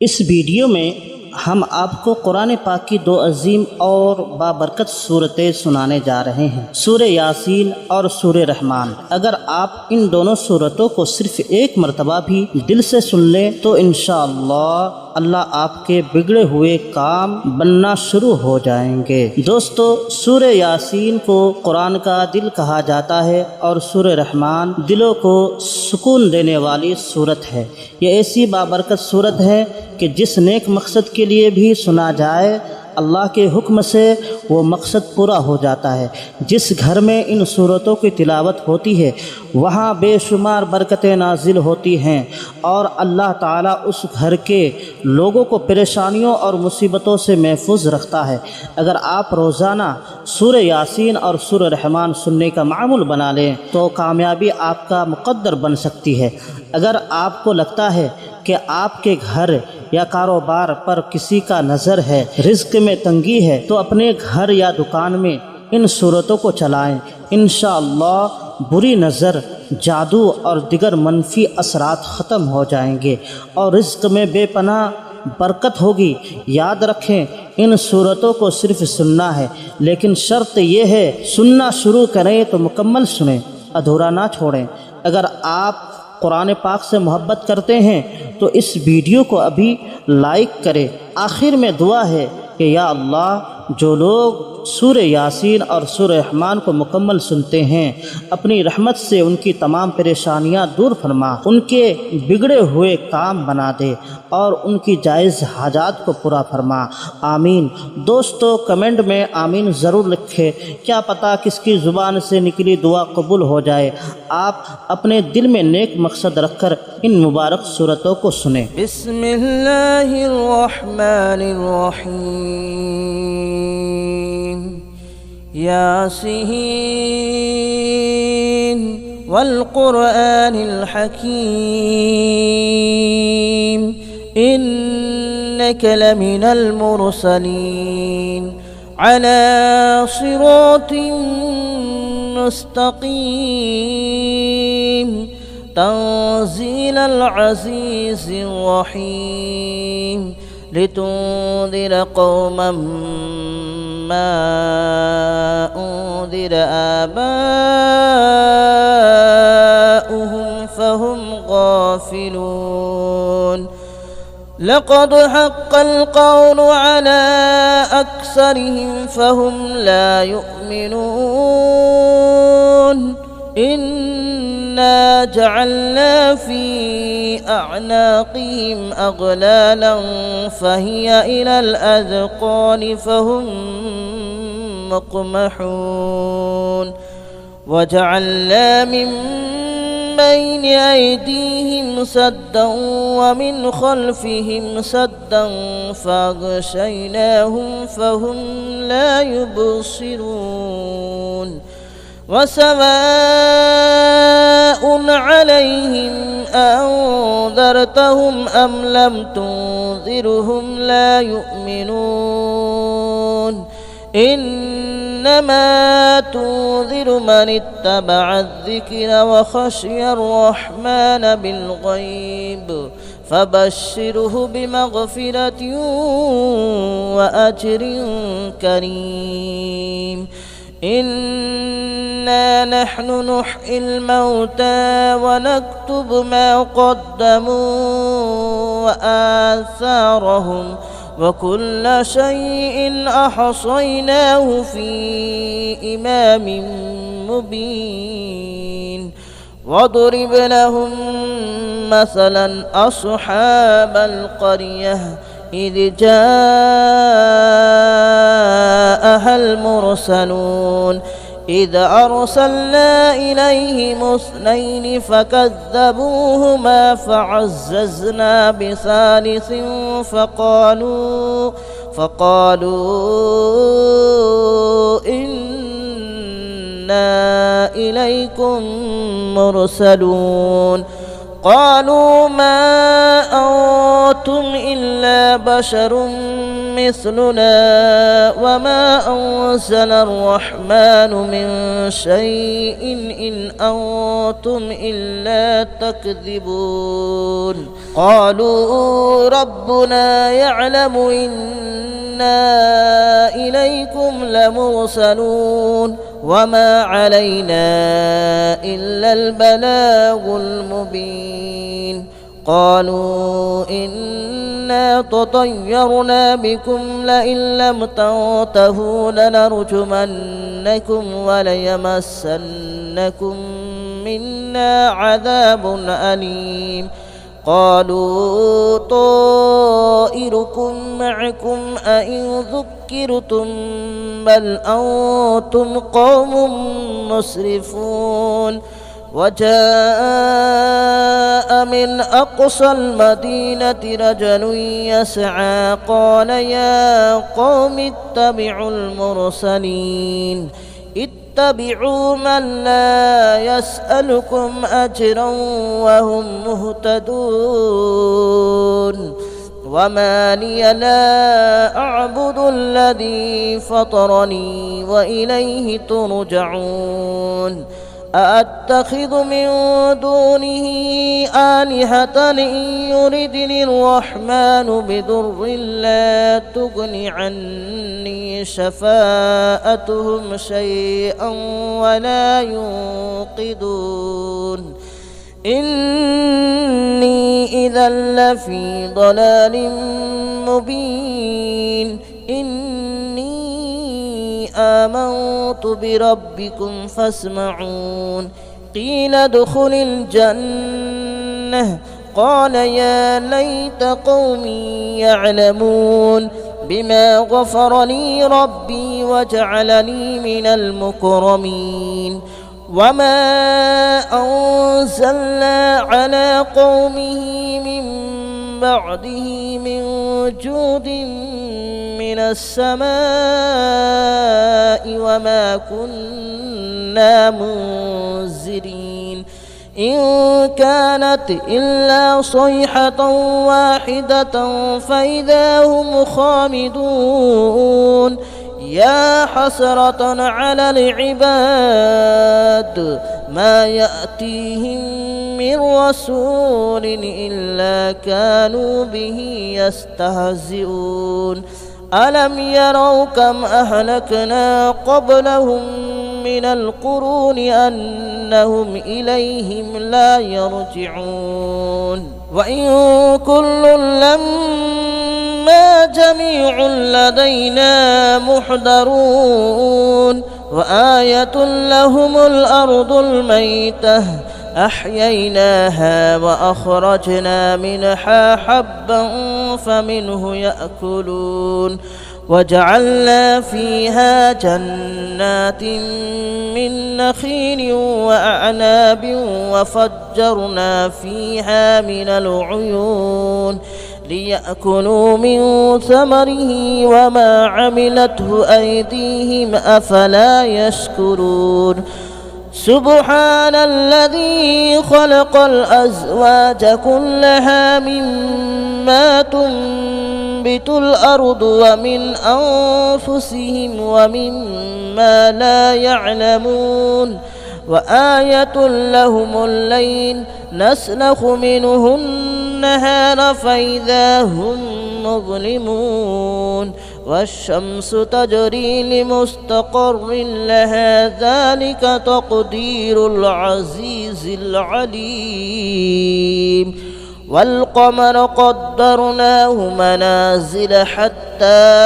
इस वीडियो में हम आपको कुरान पाक की दो अजीम और बाबरकत सूरतें सुनाने जा रहे हैं, सूरह यासीन और सूरह रहमान। अगर आप इन दोनों सूरतों को सिर्फ एक मरतबा भी दिल से सुन लें तो इंशाअल्लाह अल्लाह आपके बिगड़े हुए काम बनना शुरू हो जाएंगे। दोस्तों, सूरह यासीन को कुरान का दिल कहा जाता है और सूरह रहमान दिलों को सुकून देने वाली सूरत है। ये ऐसी बाबरकत सूरत है कि जिस नेक मकसद के लिए भी सुना जाए अल्लाह के हुक्म से वो मकसद पूरा हो जाता है। जिस घर में इन सूरतों की तिलावत होती है वहाँ बेशुमार बरकतें नाजिल होती हैं और अल्लाह ताला उस घर के लोगों को परेशानियों और मुसीबतों से महफूज रखता है। अगर आप रोज़ाना सूरह यासीन और सूरह रहमान सुनने का मामूल बना लें तो कामयाबी आपका मुक़द्दर बन सकती है। अगर आपको लगता है कि आपके घर या कारोबार पर किसी का नज़र है, रिज़्क़ में तंगी है, तो अपने घर या दुकान में इन सूरतों को चलाएं। इंशाअल्लाह बुरी नज़र, जादू और दिगर मनफी असरात ख़त्म हो जाएंगे और रिज़्क़ में बेपनाह बरकत होगी। याद रखें, इन सूरतों को सिर्फ सुनना है, लेकिन शर्त यह है सुनना शुरू करें तो मुकम्मल सुनें, अधूरा ना छोड़ें। अगर आप कुरान पाक से मोहब्बत करते हैं तो इस वीडियो को अभी लाइक करें। आखिर में दुआ है कि या अल्लाह, जो लोग सूरह यासीन और सूरह रहमान को मुकम्मल सुनते हैं अपनी रहमत से उनकी तमाम परेशानियां दूर फरमा, उनके बिगड़े हुए काम बना दे और उनकी जायज़ हाजात को पूरा फरमा। आमीन। दोस्तों, कमेंट में आमीन ज़रूर लिखें, क्या पता किसकी ज़ुबान से निकली दुआ कबूल हो जाए। आप अपने दिल में नेक मकसद रखकर इन मुबारक सूरतों को सुने। बिस्मिल्लाहिर्रहमानिर्रहीम। यासीन वल क़ुरआनिल हकीम इन्नका लमिनल मुरसलीन अला सिरातिन मुस्तक़ीम तंज़ीलल अज़ीज़िर रहीम लितुंज़िर क़ौमन मा उन्ज़िर आबाउहुम फहुम गाफ़िलून। लक़द हक़्क़ल क़ौलु अला अक्सरिहिम फहुम ला युमिनून। इन्ना जअलना फ़ी अअनाक़िहिम अग़लालन फ़हिय इलल अज़क़ानि फ़हुम मुक़महून। वजअलना मिन बैन अयदीहिम सद्दन वमिन ख़ल्फ़िहिम सद्दन फ़अग़शयनाहुम फ़हुम ला युबसिरून। वसवाउन अलैहिम अअंज़रतहुम अम लम तुंज़िरहुम ला युमिनून। इन्नमा तुंज़िरु मन इत्तबअ अज़्ज़िक्र व ख़शिय अर्रहमान बिल्ग़ैब फ़बश्शिरहु बिमग़फ़िरतिन व अज्रिन करीम। इन्ना नहनु नुह्यिल मौता व नक्तुबु मा क़द्दमू व आसारहुम व कुल्ल शैइन अहसयनाहु फ़ी इमामिन मुबीन। वضرب लहुम मसलन अस्हाबल क़रियह إذ جاءها المرسلون إذ أرسلنا إليهم اثنين فكذبوهما فعززنا بثالث فقالوا إنا إليكم مرسلون قالوا ما أنتم إلا بشر مثلنا وما أنزل الرحمن من شيء إن أنتم إلا تكذبون قالوا ربنا يعلم إنا إليكم لمرسلون وما علينا إلا البلاغ المبين قالوا إنا تطيرنا بكم لئن لم تنتهوا لنرجمنكم وليمسنكم منا عذاب أليم قالوا طائركم معكم أئن ذكرتم بل أنتم قوم مسرفون وجاء من أقصى المدينة رجل يسعى قال يا قوم اتبعوا المرسلين اتبعوا من لا يسألكم أجرا وهم مهتدون وما لي لا أعبد الذي فطرني وإليه ترجعون أأتخذ من دونه آلهة إن يردني الرحمن بضر لا تغن عني شفاءتهم شيئا ولا ينقذون إني إذا لفي ضلال مبين إني آمنت بربكم فاسمعون قيل ادخل الجنة قال يا ليت قومي يعلمون بما غفر لي ربي وجعلني من المكرمين وما أنزلنا على قومه من بعده من جود من السماء وما كنا منزلين إن كانت إلا صيحة واحدة فإذا هم خامدون يا حسرة على العباد ما يأتيهم من رسول إلا كانوا به يستهزئون ألم يروا كم أهلكنا قبلهم من القرون أنهم إليهم لا يرجعون وإن كل لما جميع لدينا محضرون وآية لهم الأرض الميتة أحييناها وأخرجنا منها حبا فمنه يأكلون وجعلنا فيها جنات من نخيل وأعناب وفجرنا فيها من العيون ليأكلوا من ثمره وما عملته أيديهم أفلا يشكرون سبحان الذي خلق الأزواج كلها مما تنبت الأرض ومن أنفسهم ومما لا يعلمون وآية لهم الليل نسلخ منه النهار فإذا هم مظلمون والشمس تجري لمستقر لها ذلك تقدير العزيز العليم والقمر قدرناه منازل حتى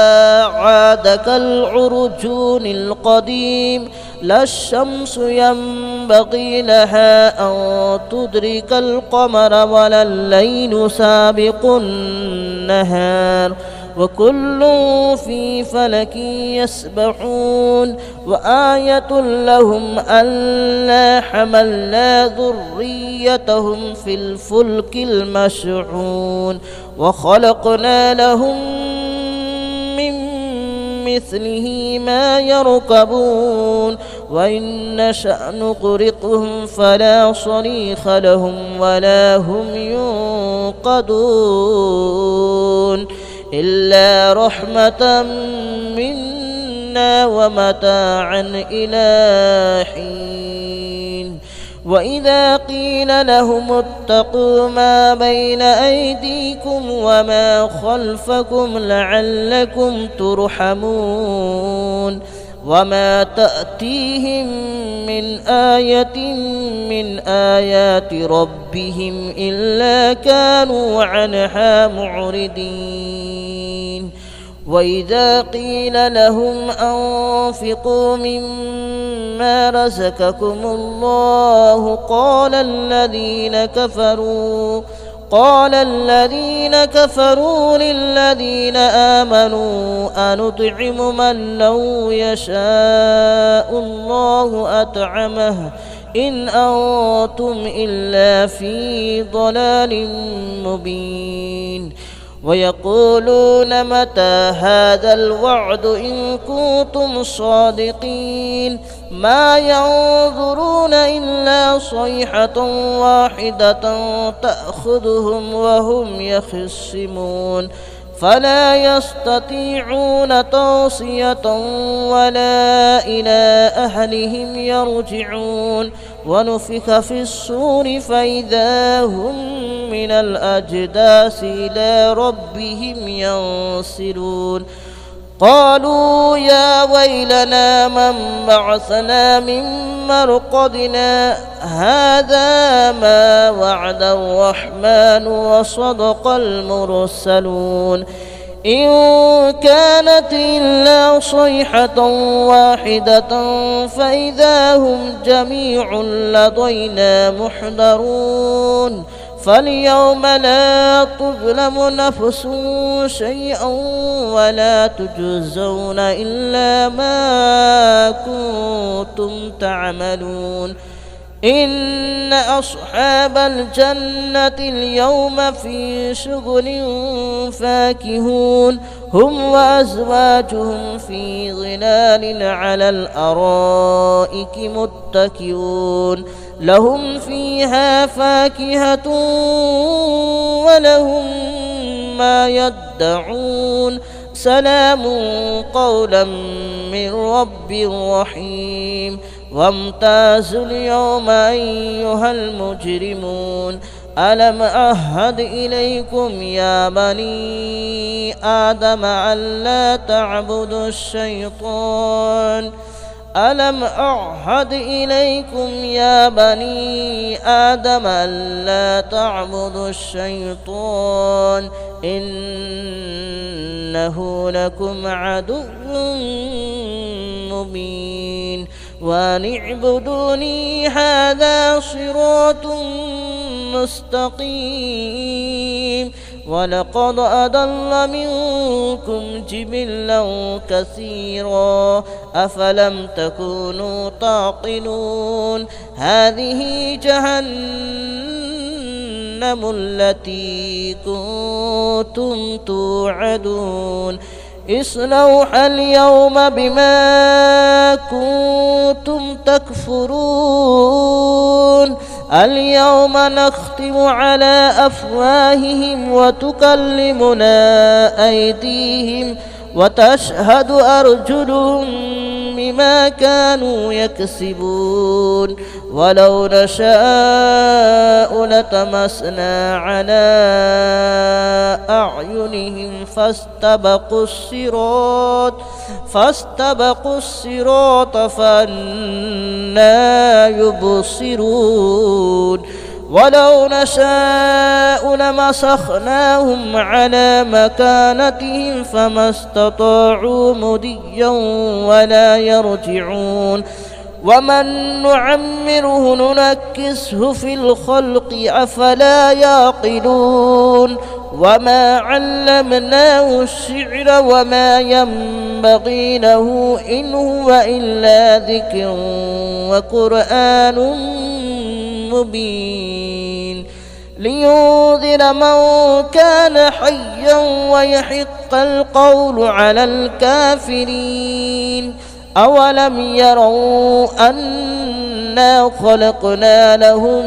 عاد كالعرجون القديم لا الشمس ينبغي لها أن تدرك القمر ولا الليل سابق النهار وكل في فلك يسبحون وآية لهم ألا حملنا ذريتهم في الفلك المشحون وخلقنا لهم من مثله ما يركبون وإن نشأ نغرقهم فلا صريخ لهم ولا هم ينقذون إلا رحمة منا ومتاعا إلى حين وإذا قيل لهم اتقوا ما بين أيديكم وما خلفكم لعلكم ترحمون وما تأتيهم من آية من آيات ربهم إلا كانوا عنها معرضين وإذا قيل لهم أنفقوا مما رزقكم الله قال الذين كفروا للذين آمنوا أنطعم من لو يشاء الله أطعمه إن أنتم إلا في ضلال مبين ويقولون متى هذا الوعد إن كنتم صادقين ما ينظرون إلا صيحة واحدة تأخذهم وهم يخصمون فلا يستطيعون توصية ولا إلى أهلهم يرجعون ونفخ في الصور فإذا هم من الأجداث إلى ربهم ينسلون قالوا يا ويلنا من بعثنا من مرقدنا هذا ما وعد الرحمن وصدق المرسلون إن كانت إلا صيحة واحدة فإذا هم جميع لدينا محضرون فاليوم لا تظلم نفس شيئا ولا تجزون إلا ما كنتم تعملون إن أصحاب الجنة اليوم في شغل فاكهون هم وأزواجهم في ظلال على الأرائك متكئون لهم فيها فاكهة ولهم ما يدعون سلام قولا من رب رحيم وامتازوا اليوم أيها المجرمون ألم أعهد إليكم يا بني آدم ألا تعبدوا الشيطان ألم أعهد إليكم يا بني آدم ألا تعبدوا الشيطان إنه لكم عدو مبين وأن اعبدوني هذا صراط مستقيم ولقد أضل منكم جبلا كثيرا أفلم تكونوا تعقلون هذه جهنم التي كنتم توعدون اصلوها اليوم بما كنتم تكفرون اليوم نختم على أفواههم وتكلمنا أيديهم وتشهد أرجلهم بما كانوا يكسبون ولو نشاء لطمسنا على أعينهم فاستبقوا الصراط فأنى يبصرون ولو نشاء لمسخناهم على مكانتهم فما استطاعوا مضيا ولا يرجعون ومن نعمره ننكسه في الخلق أفلا يعقلون وما علمناه الشعر وما ينبغي له إن هو إلا ذكر وقرآن مبين لينذر من كان حيا ويحق القول على الكافرين أولم يروا أنا خلقنا لهم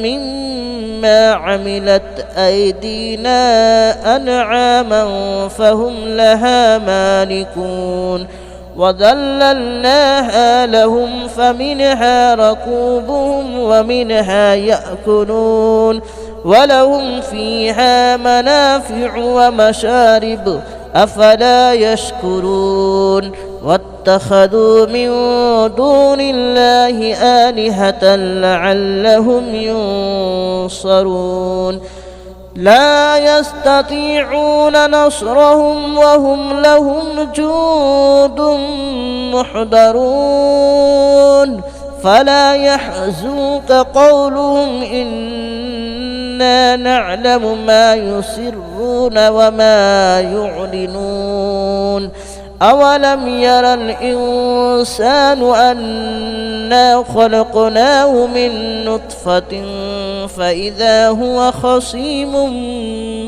مما عملت أيدينا أنعاما فهم لها مالكون وذللناها لهم فمنها ركوبهم ومنها يأكلون ولهم فيها منافع ومشارب أفلا يشكرون واتخذوا من دون الله آلهة لعلهم ينصرون لا يستطيعون نصرهم وهم لهم جند محضرون فلا يحزنك قولهم إنا نعلم ما يسرون وما يعلنون أولم ير الإنسان أنا خلقناه من نطفة فإذا هو خصيم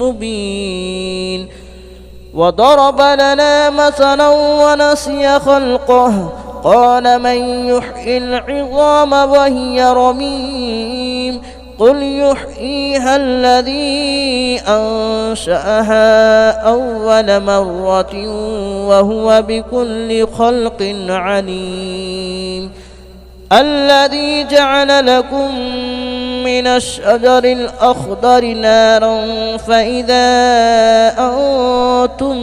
مبين وضرب لنا مثلا ونسي خلقه قال من يحيي العظام وهي رميم قل يحييها الذي أنشأها أول مرة وهو بكل خلق عليم الذي جعل لكم من الشجر الأخضر نارا فإذا أنتم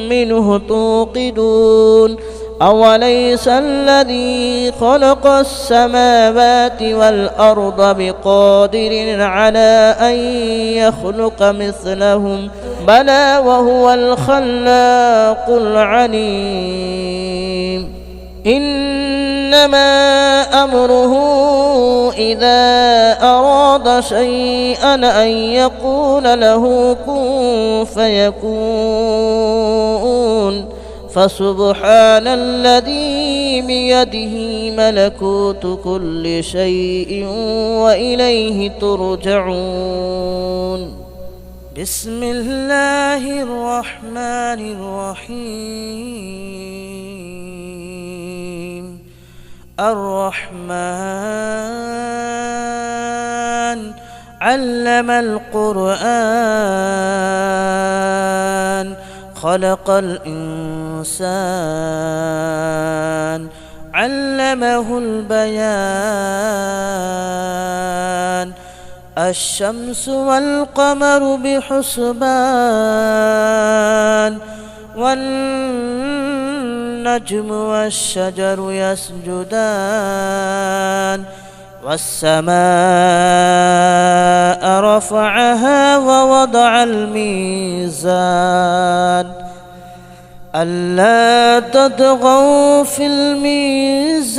منه توقدون أوليس الذي خلق السماوات والأرض بقادر على أن يخلق مثلهم بلى وهو الخلاق العليم إنما أمره إذا أراد شيئا أن يقول له كن فيكون فسبحان الذي بيده ملكوت كل شيء وإليه ترجعون بسم الله الرحمن الرحيم الرحمن علم القرآن خلق الإنسان علمه البيان الشمس والقمر بحسبان والنجم والشجر يسجدان والسماء رفعها ووضع الميزان ألا تطغوا في الميزان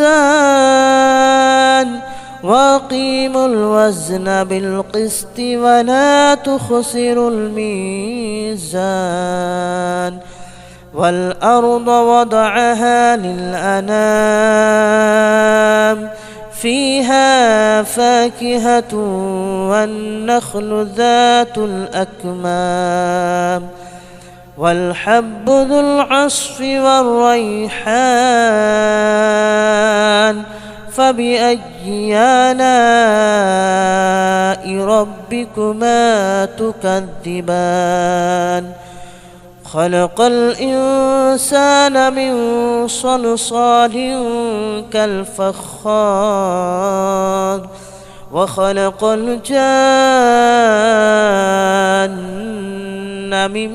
وأقيموا الوزن بالقسط ولا تخسروا الميزان والأرض وضعها للأنام فيها فاكهة والنخل ذات الأكمام والحب ذو العصف والريحان فبأي آلاء ربكما تكذبان خلق الإنسان من صلصال كالفخار وخلق الجان من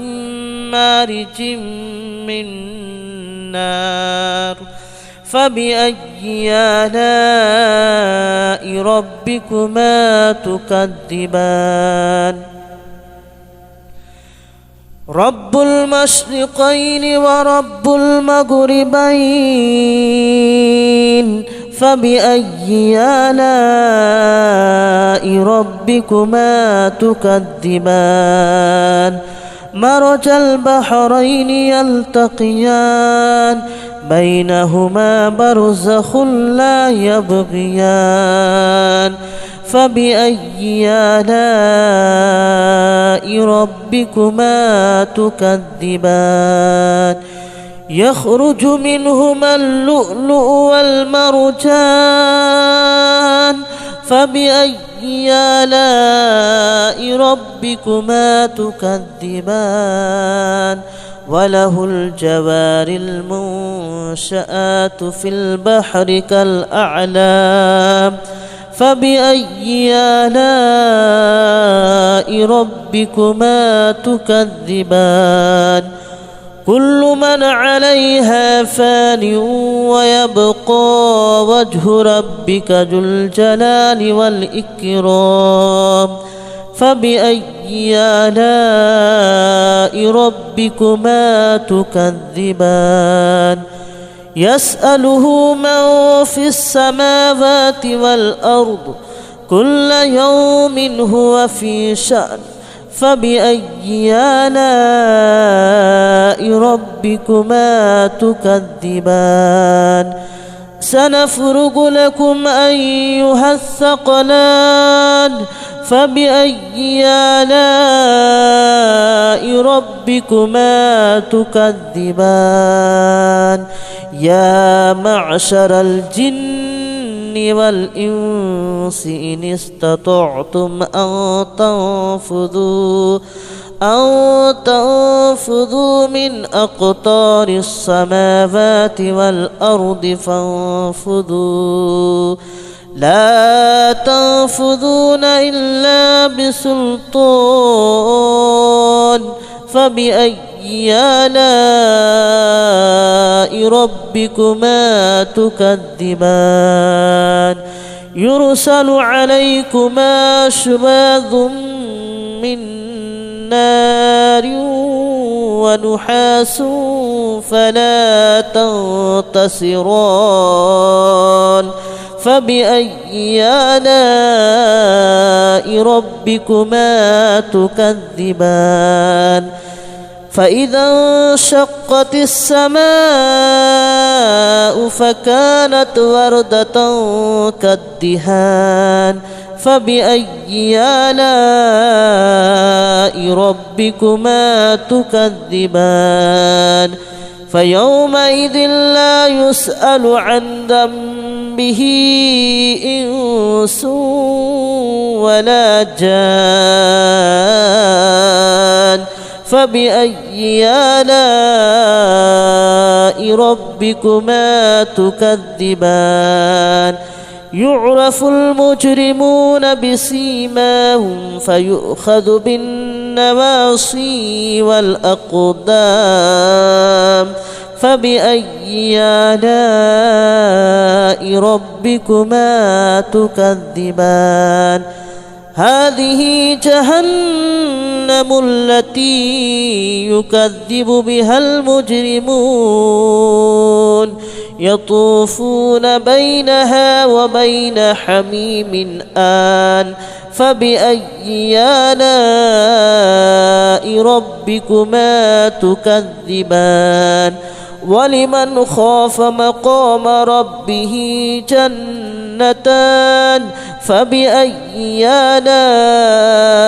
مارج من نار فبأي آلاء ربكما تكذبان رب المشرقين ورب المغربين فبأي آلاء ربكما تكذبان مرج البحرين يلتقيان بينهما برزخ لا يبغيان فبأي آلاء ربكما تكذبان يخرج منهما اللؤلؤ والمرجان فبأي آلاء ربكما تكذبان وله الجوار المنشآت في البحر كالأعلام فبأي آلاء ربكما تكذبان كل من عليها فان ويبقى وجه ربك ذو الجلال والإكرام فبأي آلاء ربكما تكذبان يسأله من في السماوات والأرض كل يوم هو في شأن فبأي آلاء ربكما تكذبان سنفرغ لكم أيها الثقلان فبأي آلاء ربكما تكذبان يا معشر الجن والإنس إن استطعتم أن تنفذوا من أقطار السماوات والأرض فانفذوا لا تنفذون إلا بسلطان فبأي آلاء ربكما تكذبان يرسل عليكما شواظ من نار ونحاس فلا تنتصران فبأي آلاء ربكما تكذبان فإذا انشقت السماء فكانت وردة كالدهان فبأي آلاء ربكما تكذبان فيومئذ لا يسأل عن ذنبه إنس ولا جان فبأي آلاء ربكما تكذبان يعرف المجرمون بسيماهم فيؤخذ بالنواصي والأقدام فبأي آلاء ربكما تكذبان هذه جهنم التي يكذب بها المجرمون يطوفون بينها وبين حميم آن فبأي آلاء ربكما تكذبان ولمن خاف مقام ربه جنتان فبأي آلاء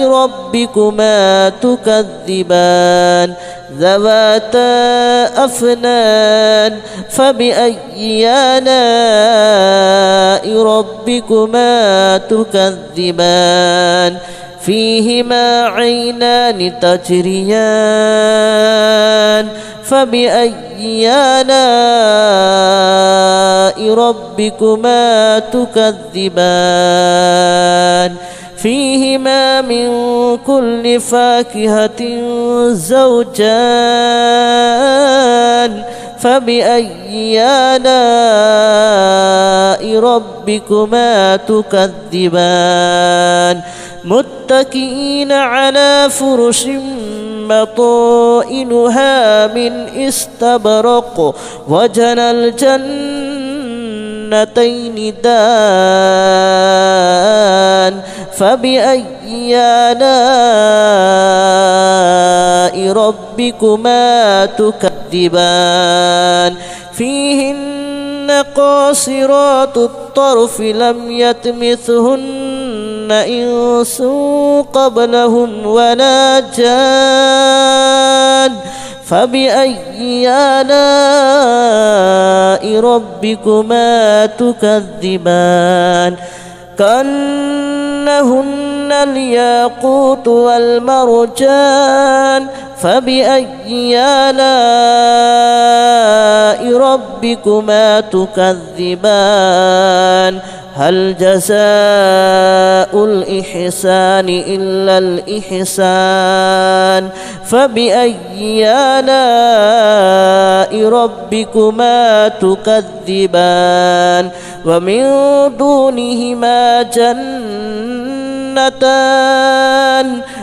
ربكما تكذبان ذواتا أفنان فبأي آلاء ربكما تكذبان فيهما عينان تجريان فبأي آلاء ربكما تكذبان فيهما من كل فاكهة زوجان فبأي آلاء ربكما تكذبان متكئين على فرش بطائنها من استبرق وجنى الجنتين دان فبأي آلاء ربكما تكذبان فيهن قاصرات الطرف لم يطمثهن إنس قبلهم ولا جان فبأي آلاء ربكما تكذبان كأنهن الياقوت والمرجان فبأي آلاء ربكما تكذبان هل جزاء الإحسان إلا الإحسان فبأي آلاء ربكما تكذبان ومن دونهما جنتان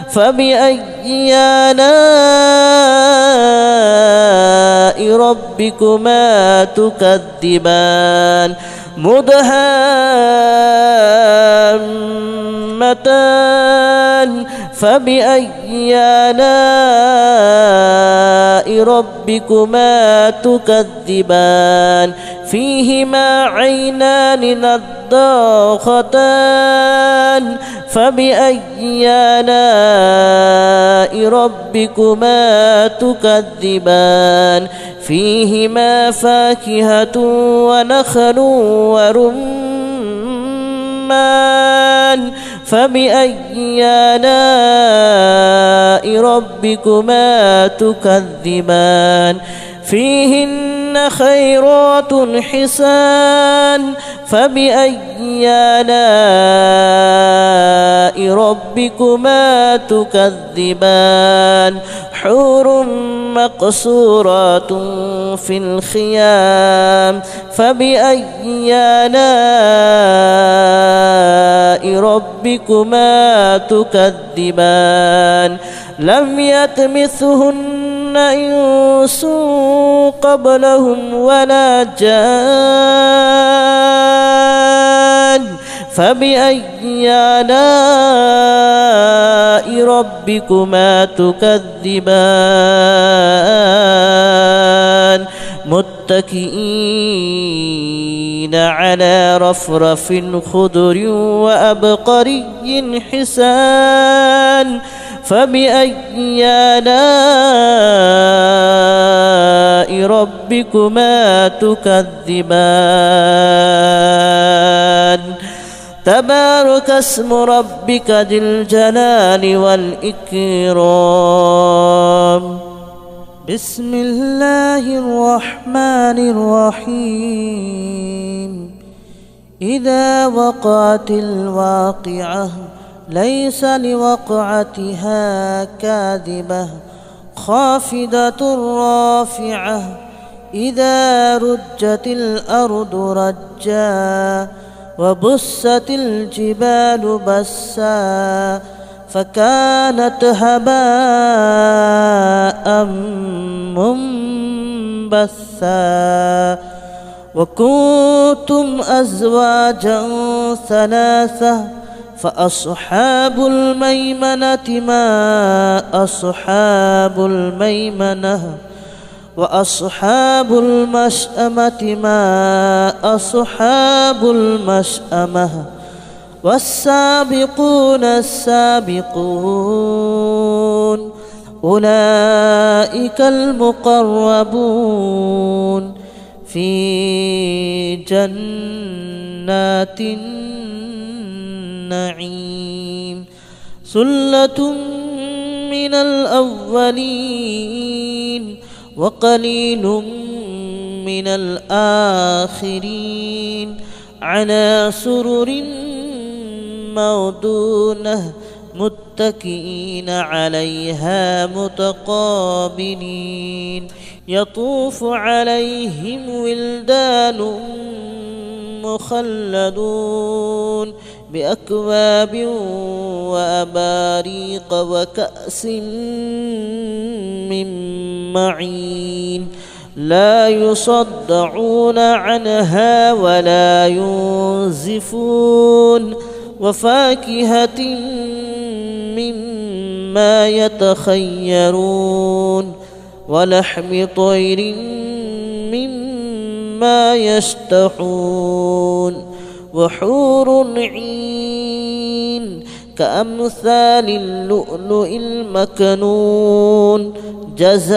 فبأي آلاء ربكما تكذبان مدهامتان فبأي آلاء ربكما تكذبان فيهما عينان نضاختان فبأي آلاء ربكما تكذبان فيهما فاكهة ونخل ورمان فبأي آلاء ربكما تكذبان فيهن خيرات حسان فبأي آلاء ربكما تكذبان حور مقصورات في الخيام فبأي آلاء ربكما تكذبان لم يطمثهن إنس قبلهم ولا جان فبأي آلاء ربكما تكذبان متكئين على رفرف خضر وأبقري حسان فبأي آلاء ربكما تكذبان تبارك اسم ربك ذي الجلال والإكرام بسم الله الرحمن الرحيم إذا وقعت الواقعة ليس لوقعتها كاذبة خافضة رافعة إذا رجت الأرض رجا وبست الجبال بسا فكانت هباء منبثا وكنتم أزواجا ثلاثة فأصحاب الميمنة ما أصحاب الميمنة وأصحاب المشأمة ما أصحاب المشأمة والسابقون السابقون أولئك المقربون في جنات النعيم ثلة من الأولين وقليل من الآخرين على سرر موضونة متكئين عليها متقابلين يطوف عليهم ولدان مخلدون بأكواب وأباريق وكأس من معين لا يصدعون عنها ولا ينزفون وفاكهة مما يتخيرون ولحم طير مما يشتهون وحور عين كأمثال اللؤلؤ المكنون جزاء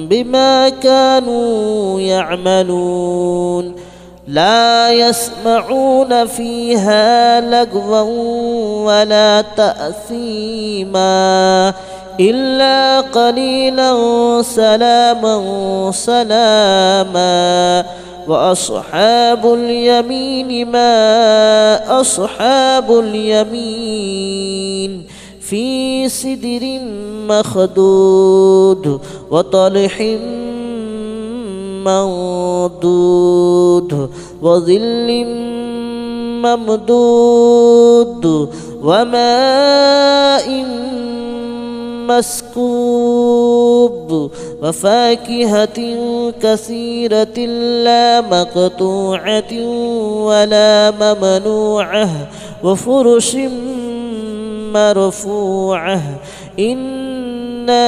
بما كانوا يعملون لا يسمعون فيها لغوا ولا تأثيما إلا قليلا سلاما سلاما وأصحاب اليمين ما أصحاب اليمين في سدر مخدود وطلح منضود وظل ممدود وماء مسكوب وفاكهة كثيرة لا مقطوعة ولا ممنوعة وفرش مرفوعة إنا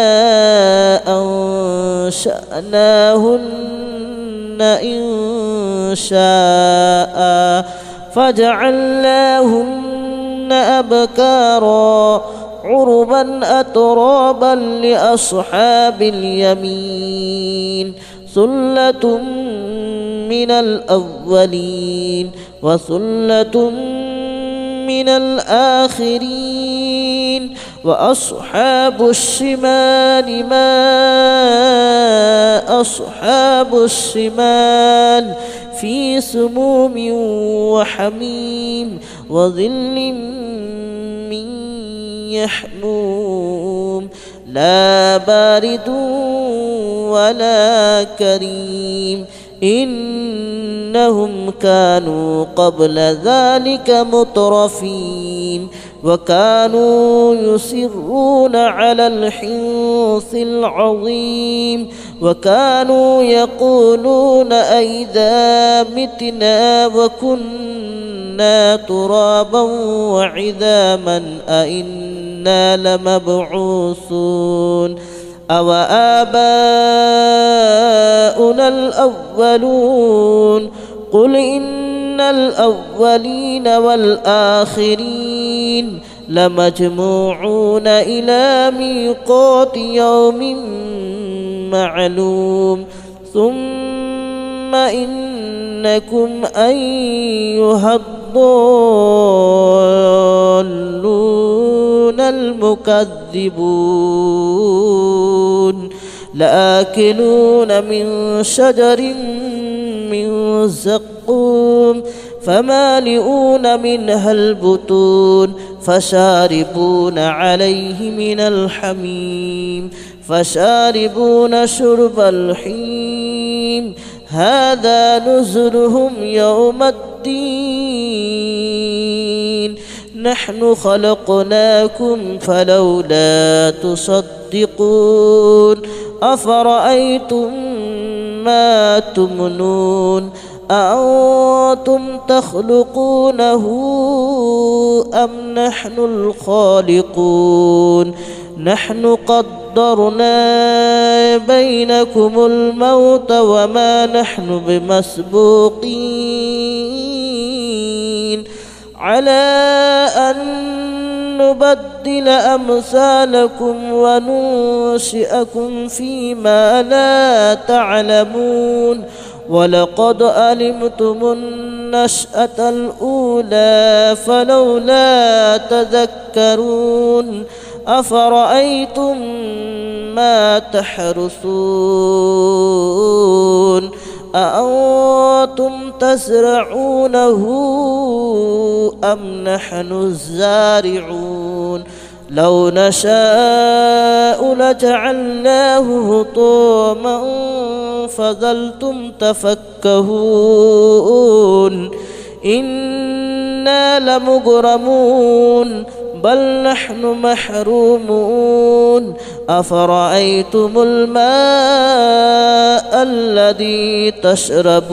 أنشأناهن إن شاء فجعلناهن أبكارا عربا أترابا لأصحاب اليمين ثلة من الأولين وثلة من الآخرين وأصحاب الشمال ما أصحاب الشمال في سموم وحميم وظل من يحموم لا بارد ولا كريم إنهم كانوا قبل ذلك مترفين وكانوا يصرون على الحنث العظيم وكانوا يقولون أئذا متنا وكنا ترابا وعظاما أئنا لمبعوثون أو آباؤنا الأولون قل إن الأولين والآخرين لمجموعون إلى ميقات يوم معلوم ثم إنكم أيها الضالون المكذبون لآكلون من شجر من زقوم فمالئون منها البطون فشاربون عليه من الحميم فشاربون شرب الحميم هذا نزلهم يوم الدين نحن خلقناكم فلولا تصدقون أفرأيتم ما تمنون أأنتم تخلقونه أم نحن الخالقون نحن قدرنا بينكم الموت وما نحن بمسبوقين على أن نبدل أمثالكم وننشئكم فيما لا تعلمون ولقد علمتم النشأة الأولى فلولا تذكرون أفرأيتم ما تحرثون أأنتم تزرعونه أم نحن الزارعون لو نشاء لجعلناه هطاما فظلتم تفكهون إنا لمغرمون بل نحن محرومون أفرأيتم الماء الذي تشربون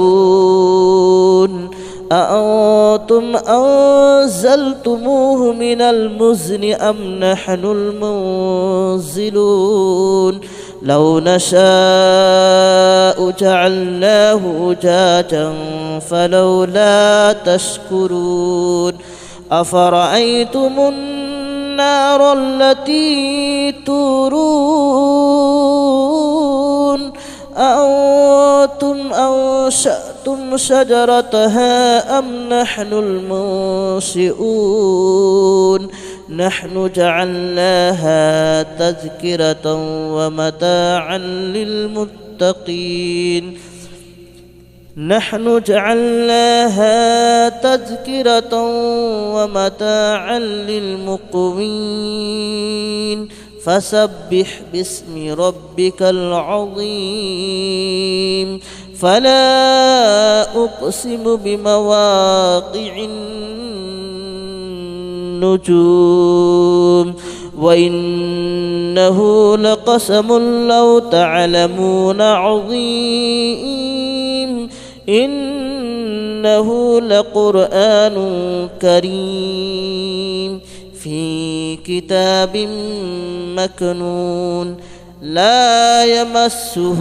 أأنتم أنزلتموه من المزن أم نحن المنزلون لو نشاء جعلناه أجاجا فلولا تشكرون أفرأيتم النار التي تورون أأنتم أنشأتم شجرتها أم نحن المنشئون نحن جعلناها تذكرة ومتاعا للمتقين نحن جعلناها تذكرة ومتاعا للمقوين فسبح باسم ربك العظيم فلا أقسم بمواقع النجوم وإنه لقسم لو تعلمون عظيم إنه لقرآن كريم في كتاب مكنون لا يمسه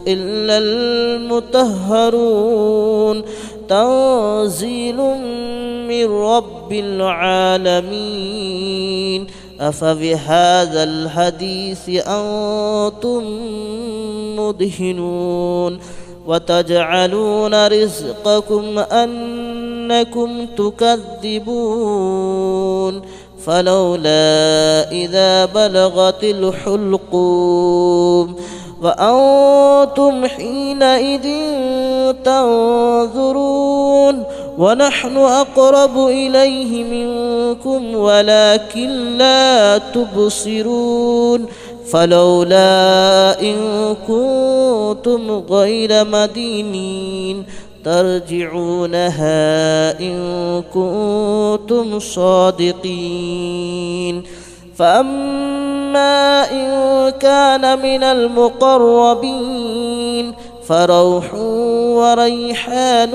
إلا المطهرون تنزيل من رب العالمين أفبهذا الحديث أنتم مدهنون وتجعلون رزقكم أنكم تكذبون فلولا إذا بلغت الحلقوم وأنتم حينئذ تنظرون ونحن أقرب إليه منكم ولكن لا تبصرون فلولا إن كنتم غير مدينين ترجعونها إن كنتم صادقين فأما إن كان من المقربين فروح وريحان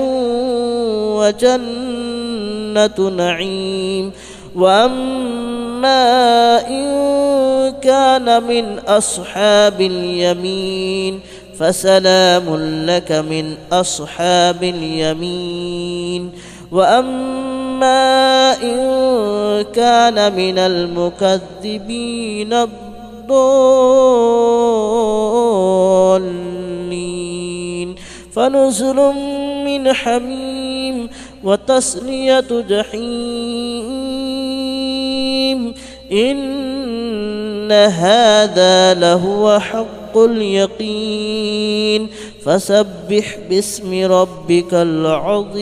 وجنة نعيم وأما إن كان من أصحاب اليمين فسلام لك من أصحاب اليمين وأما إن كان من المكذبين الضالين فنزل من حميم وتصلية جحيم إن هذا لهو حق اليقين فسبح باسم ربك العظيم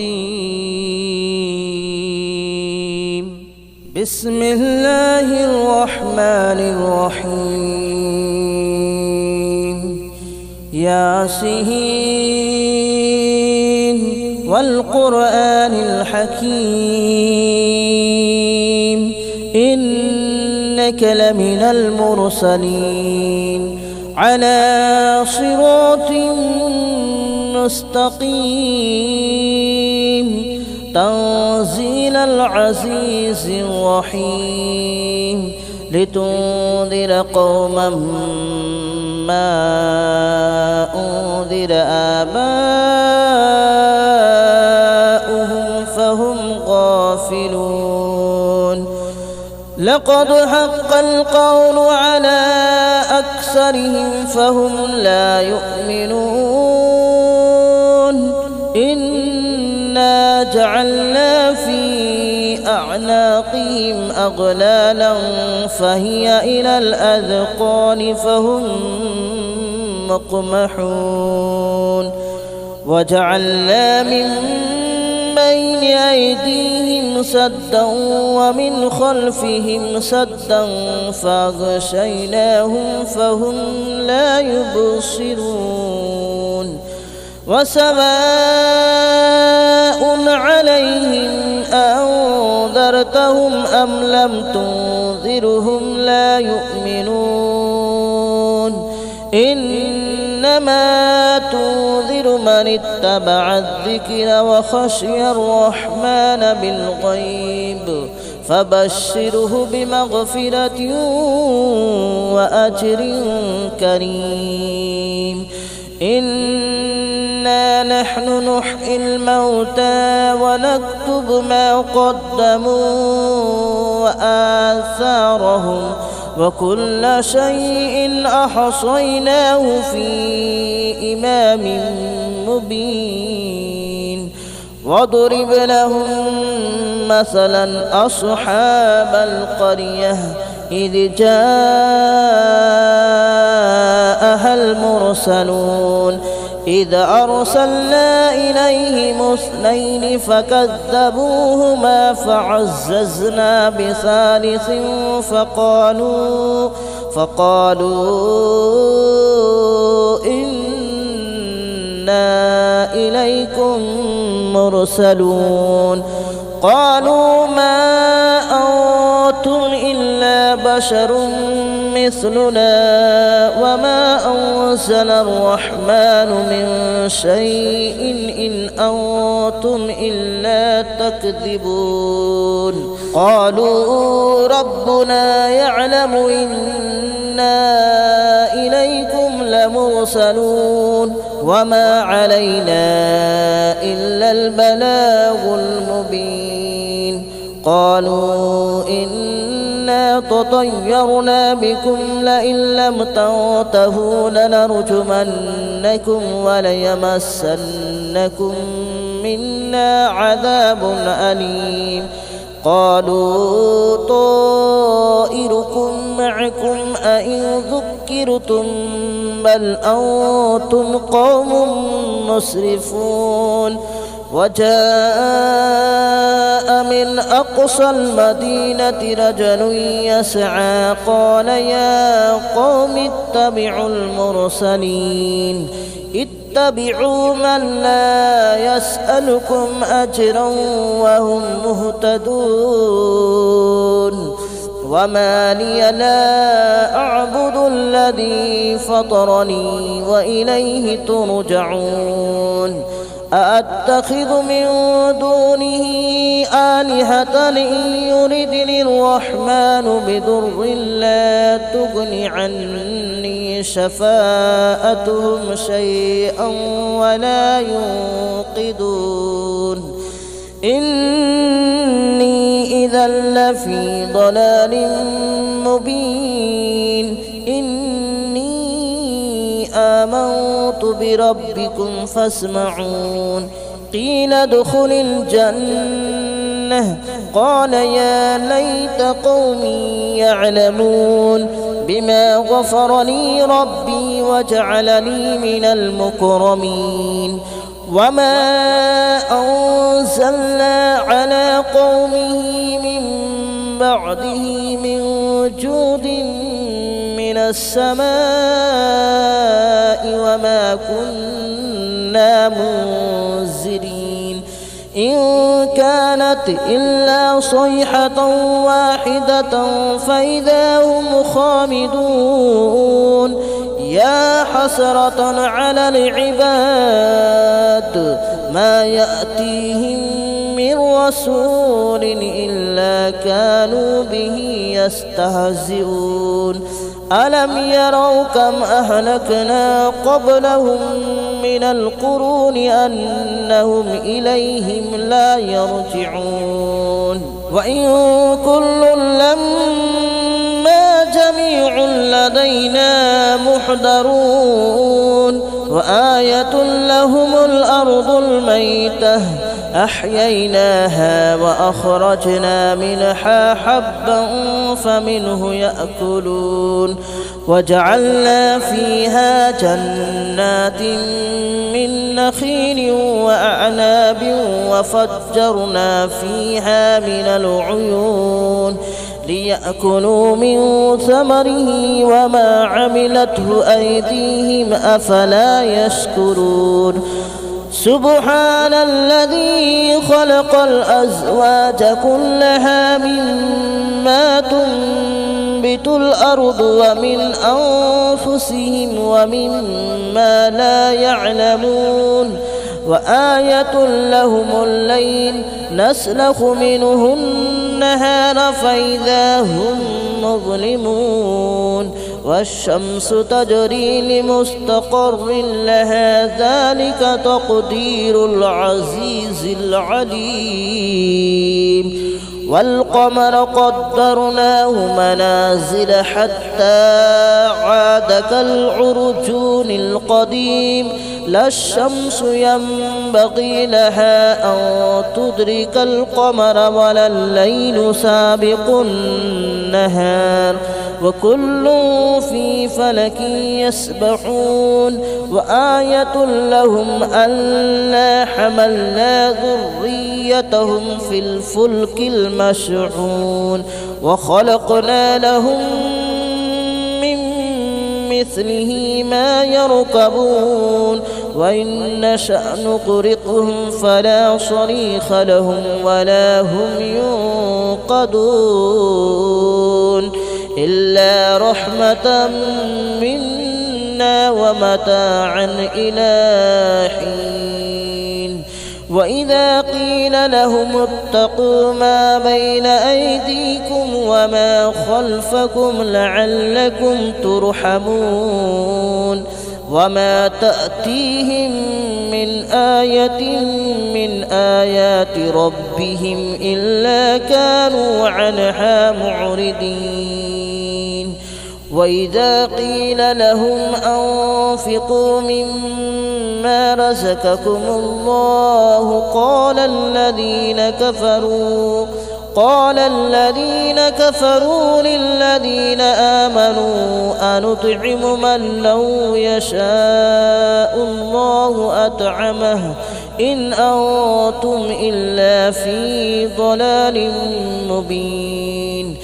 بسم الله الرحمن الرحيم ياسين والقرآن الحكيم إنك لمن المرسلين على صراط مستقيم تنزيل العزيز الرحيم لتنذر قوما ما أنذر آباؤهم فهم غافلون لقد حق القول على أكثرهم فهم لا يؤمنون إنا جعلنا في أعناقهم أغلالا فهي إلى الأذقان فهم مقمحون وجعلنا من بين أيديهم سدا ومن خلفهم سدا فأغشيناهم فهم لا يبصرون وسواء عليهم أنذرتهم أم لم تنذرهم لا يؤمنون إنما تنذر من اتبع الذكر وخشي الرحمن بالغيب فبشره بمغفرة وأجر كريم. إنا نحن نحيي الموتى ونكتب ما قدموا وآثارهم وكل شيء أحصيناه في إمام مبين. واضرب لهم مثلا أصحاب القرية إذ جاءها المرسلون إذ أرسلنا إليهم اثنين فكذبوهما فعززنا بثالث فقالوا إنا إليكم مرسلون. قالوا ما أنتم إلا بشر مثلنا وما أنزل الرحمن من شيء إن أنتم إلا تكذبون. قالوا ربنا يعلم إنا إليكم لمرسلون وما علينا إلا البلاغ المبين. قالوا إنا تطيرنا بكم لئن لم تنتهوا لنرجمنكم وليمسنكم منا عذاب أليم. قالوا طائركم معكم أئن ذكرتم بل أنتم قوم مسرفون. وجاء من أقصى المدينة رجل يسعى قال يا قوم اتبعوا المرسلين اتبعوا من لا يسألكم أجرا وهم مهتدون. وما لي لا أعبد الذي فطرني وإليه ترجعون. أأتخذ من دونه آلهة إن يردني الرحمن بضر لا تغن عني شفاءتهم شيئا ولا ينقذون. إني إذا لفي ضلال مبين. آمنت بربكم فاسمعون. قيل ادخل الجنة قال يا ليت قومي يعلمون بما غفر لي ربي وجعلني من المكرمين. وما أنزلنا على قومه من بعده من جود من السماء وما كنا منزلين. إن كانت إلا صيحة واحدة فإذا هم خامدون. يا حسرة على العباد ما يأتيهم من رسول إلا كانوا به يستهزئون. ألم يروا كم أهلكنا قبلهم من القرون أنهم إليهم لا يرجعون. وإن كل لما جميع لدينا محضرون. وآية لهم الأرض الميتة أحييناها وأخرجنا منها حبا فمنه يأكلون. وجعلنا فيها جنات من نخيل وأعناب وفجرنا فيها من العيون ليأكلوا من ثمره وما عملته أيديهم أفلا يشكرون. سبحان الذي خلق الأزواج كلها مما تنبت الأرض ومن أنفسهم ومما لا يعلمون. وآية لهم الليل نسلخ منه النهار فإذا هم مظلمون والشمس تجري لمستقر لها ذلك تقدير العزيز العليم والقمر قدرناه منازل حتى عاد كالعرجون القديم لا الشمس ينبغي لها أن تدرك القمر ولا الليل سابق النهار وكل في فلك يسبحون وآية لهم ألا حملنا ذريتهم في الفلك المشحون وخلقنا لهم من مثله ما يركبون وإن نشأ نغرقهم فلا صريخ لهم ولا هم ينقذون إلا رحمة منا ومتاعا إلى حين وإذا قيل لهم اتقوا ما بين أيديكم وما خلفكم لعلكم ترحمون وما تأتيهم من آية من آيات ربهم إلا كانوا عنها معرضين وإذا قيل لهم أنفقوا مما رزقكم الله قال الذين كفروا للذين آمنوا أنطعم من لو يشاء الله أطعمه إن أنتم إلا في ضلال مبين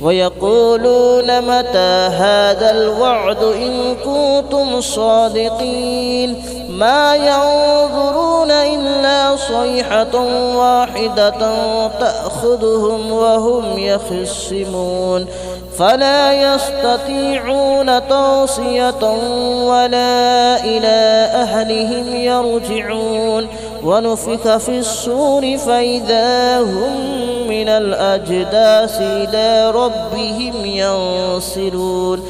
ويقولون متى هذا الوعد إن كنتم صادقين ما ينظرون إلا صيحة واحدة تأخذهم وهم يخصمون فلا يستطيعون توصية ولا إلى أهلهم يرجعون ونفخ في الصور فإذا هم من الأجداث إلى ربهم ينسلون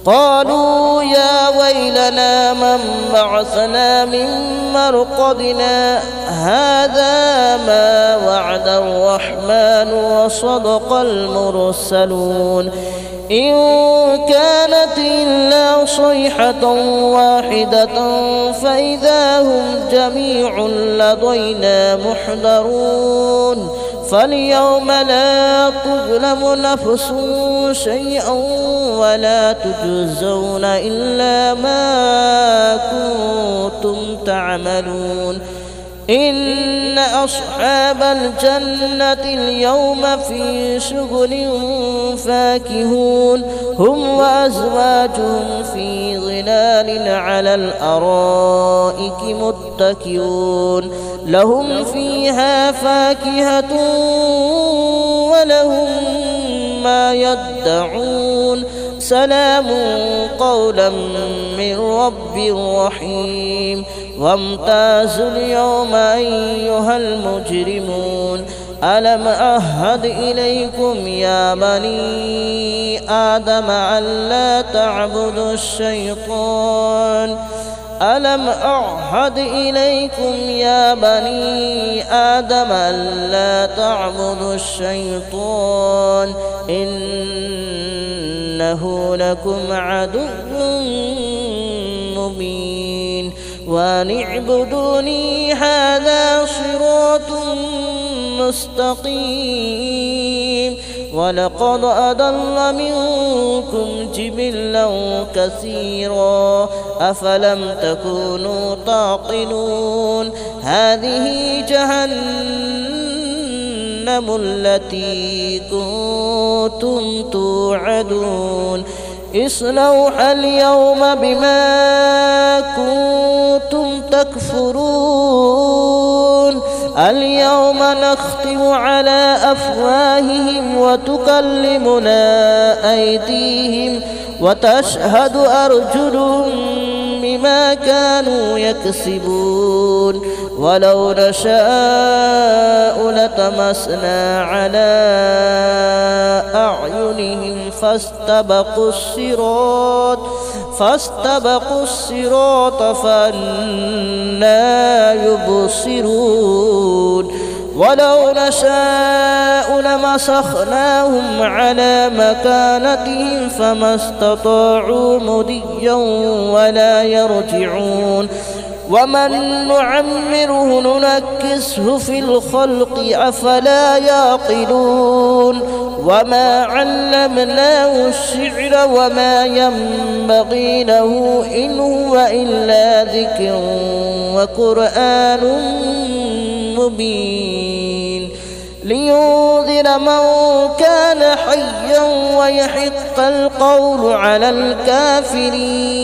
قالوا يا ويلنا من بعثنا من مرقدنا هذا ما وعد الرحمن وصدق المرسلون إن كانت إلا صيحة واحدة فإذا هم جميع لدينا محضرون فاليوم لا تظلم نفس شيئا ولا تجزون إلا ما كنتم تعملون إن أصحاب الجنة اليوم في شغل فاكهون هم وأزواجهم في ظلال على الأرائك متكئون لهم فيها فاكهة ولهم ما يدعون سلام قولا من رب رحيم وامتازوا اليوم أيها المجرمون ألم أعهد إليكم يا بني آدم ألا تعبدوا الشيطان ألم أعهد إليكم يا بني آدم ألا تعبدوا الشيطان إنه لكم عدو مبين وأن اعبدوني هذا صراط مستقيم ولقد أضل منكم جبلا كثيرا أفلم تكونوا تعقلون هذه جهنم التي كنتم توعدون اصلوها اليوم بما كنتم تكفرون اليوم نختم على أفواههم وتكلمنا أيديهم وتشهد أرجلهم بما كانوا يكسبون ولو نشاء لطمسنا على أعينهم فاستبقوا الصراط فأنى يبصرون ولو نشاء لمسخناهم على مكانتهم فما استطاعوا مضيا ولا يرجعون ومن نعمره ننكسه في الخلق أفلا يعقلون وما علمناه الشعر وما ينبغي له إن هو إلا ذكر وقرآن مبين لينذر من كان حيا ويحق القول على الكافرين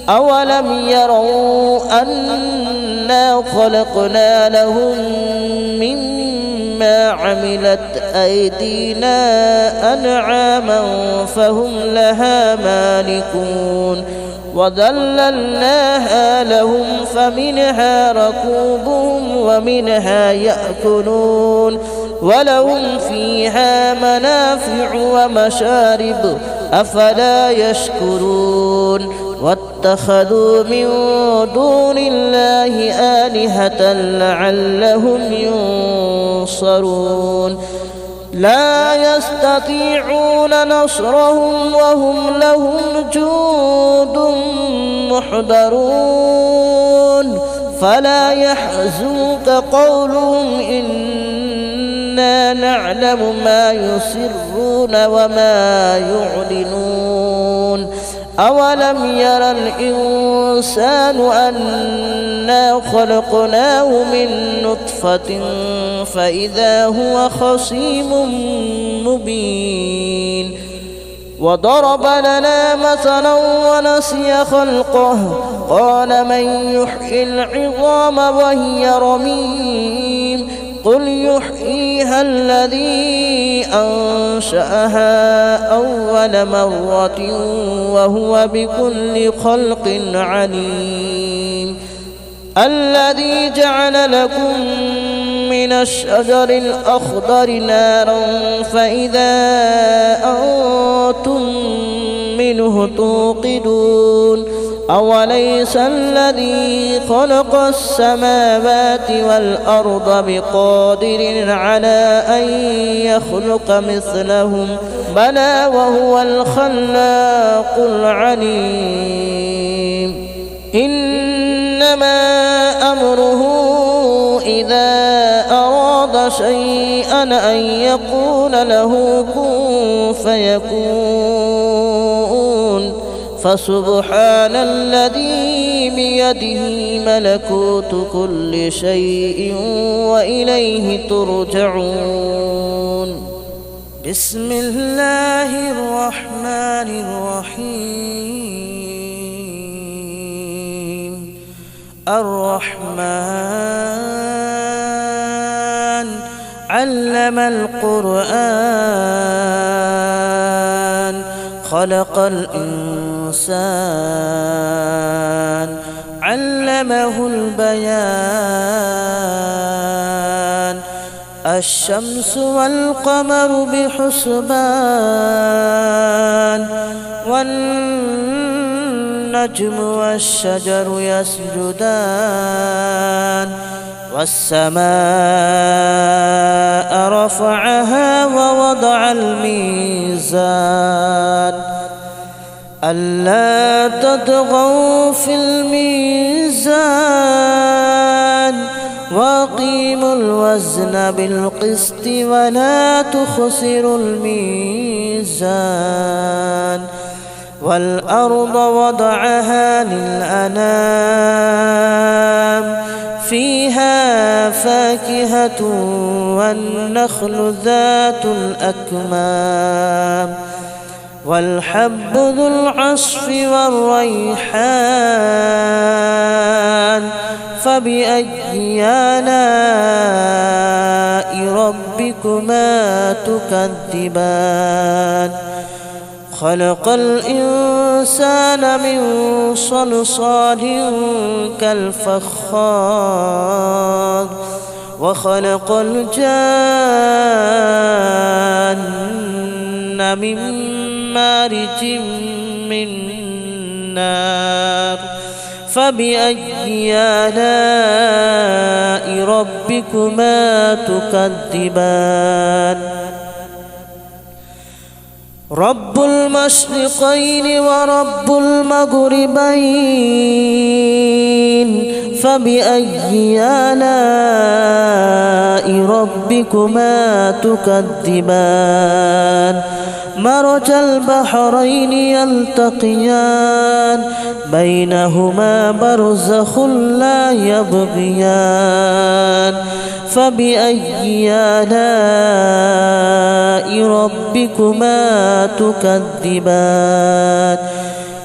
أولم يروا أنا خلقنا لهم مما عملت أيدينا أنعاما فهم لها مالكون وذللناها لهم فمنها ركوبهم ومنها يأكلون ولهم فيها منافع ومشارب أفلا يشكرون واتخذوا من دون الله آلهة لعلهم ينصرون لا يستطيعون نصرهم وهم لهم جند محضرون فلا يحزنك قولهم إنا نعلم ما يسرون وما يعلنون أولم يرى الإنسان أنا خلقناه من نطفة فإذا هو خصيم مبين وضرب لنا مثلا ونسي خلقه قال من يحيي العظام وهي رميم قل يحييها الذي أنشأها أول مرة وهو بكل خلق عليم الذي جعل لكم من الشجر الأخضر نارا فإذا أنتم منه توقدون أوليس الذي خلق السماوات والأرض بقادر على أن يخلق مثلهم بلى وهو الخلاق العليم إنما أمره إذا أراد شيئا أن يقول له كن فيكون فسبحان الذي بيده ملكوت كل شيء وإليه ترجعون بسم الله الرحمن الرحيم الرحمن علم القرآن خلق الإنسان علمه البيان الشمس والقمر بحسبان والنجم والشجر يسجدان والسماء رفعها ووضع الميزان ألا تطغوا في الميزان وأقيموا الوزن بالقسط ولا تخسروا الميزان والأرض وضعها للأنام فيها فاكهة والنخل ذات الأكمام والحب ذو العصف والريحان فبأي آلاء ربكما تكذبان خلق الإنسان من صلصال كالفخار وخلق الجان من مارج من نار فبأي آلاء ربكما تكذبان رب المشرقين ورب المغربين فبأي آلاء ربكما تكذبان مرج البحرين يلتقيان بينهما برزخ لا يبغيان فبأي آلاء ربكما تكذبان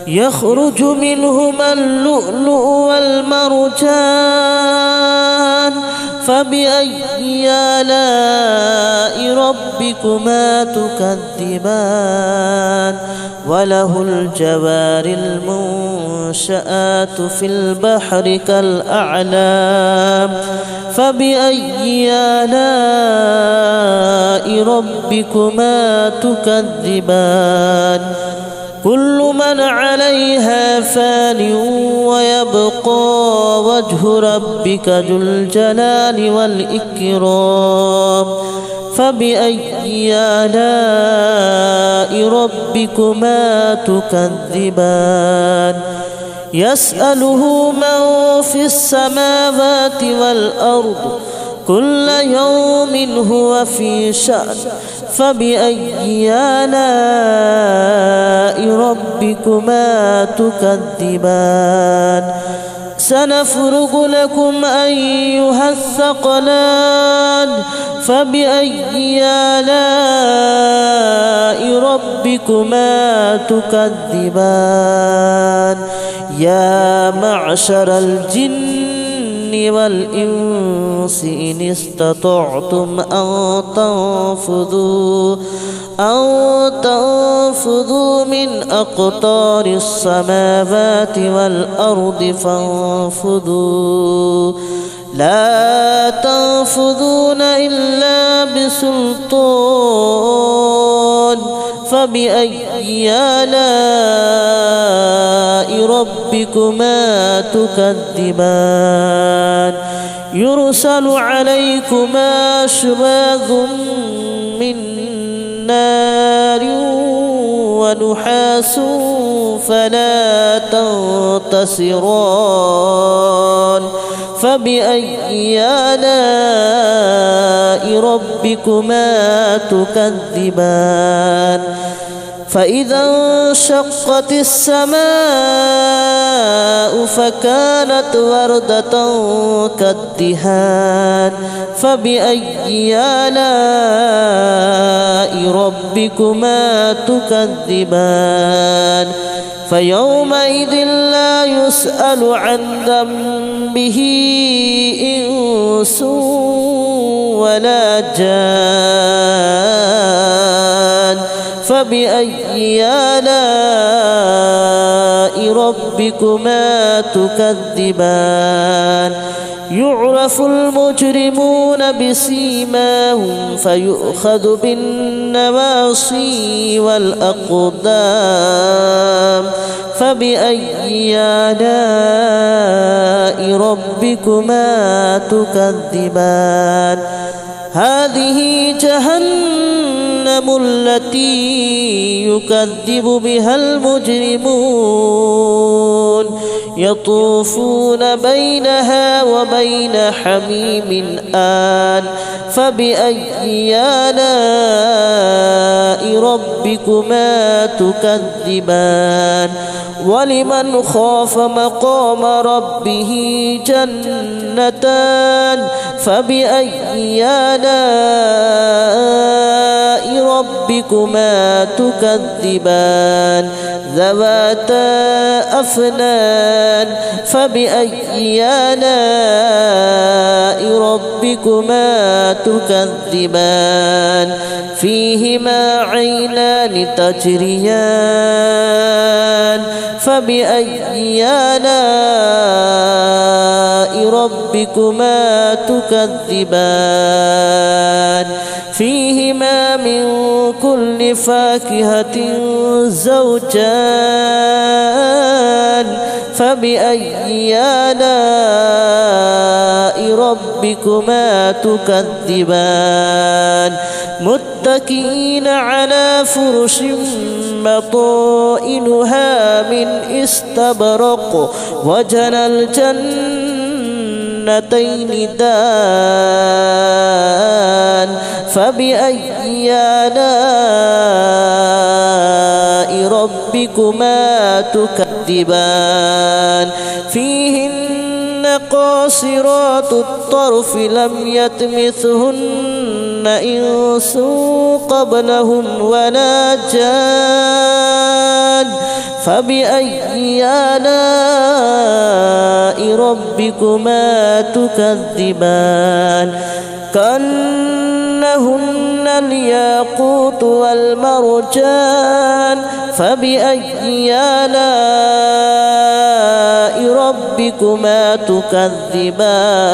يخرج منهما اللؤلؤ والمرجان فبأي آلاء ربكما تكذبان وله الجوار المنشآت في البحر كالأعلام فبأي آلاء ربكما تكذبان كل من عليها فان ويبقى وجه ربك ذو الجلال والإكرام فبأي آلاء ربكما تكذبان يسأله من في السماوات والأرض كل يوم هو في شأن فبأي آلاء ربكما تكذبان سنفرغ لكم أيها الثقلان فبأي آلاء ربكما تكذبان يا معشر الجن والإنس إن استطعتم أن تنفذوا من أقطار السماوات والأرض فانفذوا لا تنفذون إلا بسلطان فبأي آلاء ربكما تكذبان يرسل عليكما شواظ من نار ونحاس فلا تنتصران فبأي آلاء ربكما تكذبان فإذا انشقت السماء فكانت وردة كالدهان فبأي آلاء ربكما تكذبان فيومئذ لا يسأل عن ذنبه إنس ولا جان فبأي آلاء ربكما تكذبان يعرف المجرمون بسيماهم فيؤخذ بالنواصي والأقدام فبأي آلاء ربكما تكذبان هذه جهنم التي يكذب بها المجرمون يطوفون بينها وبين حميم آن فبأي آلاء ربكما تكذبان ولمن خاف مقام ربه جنتان فبأي آلاء ربكما تكذبان ذواتا أفنان فبأي آلاء ربكما تكذبان فيهما عينان عينان تجريان فبأي آلاء ربكما تكذبان فيهما من كل فاكهة زوجان فبأي آلاء ربكما تكذبان متكئين على فرش بطائنها من استبرق وجنى الجنتين دان فبأي آلاء ربكما تكذبان فيهن قاصرات الطرف لم يطمثهن إنس قبلهم ولا جان فبأي آلاء ربكما تكذبان كأنهن الياقوت والمرجان فبأي آلاء ربكما تكذبان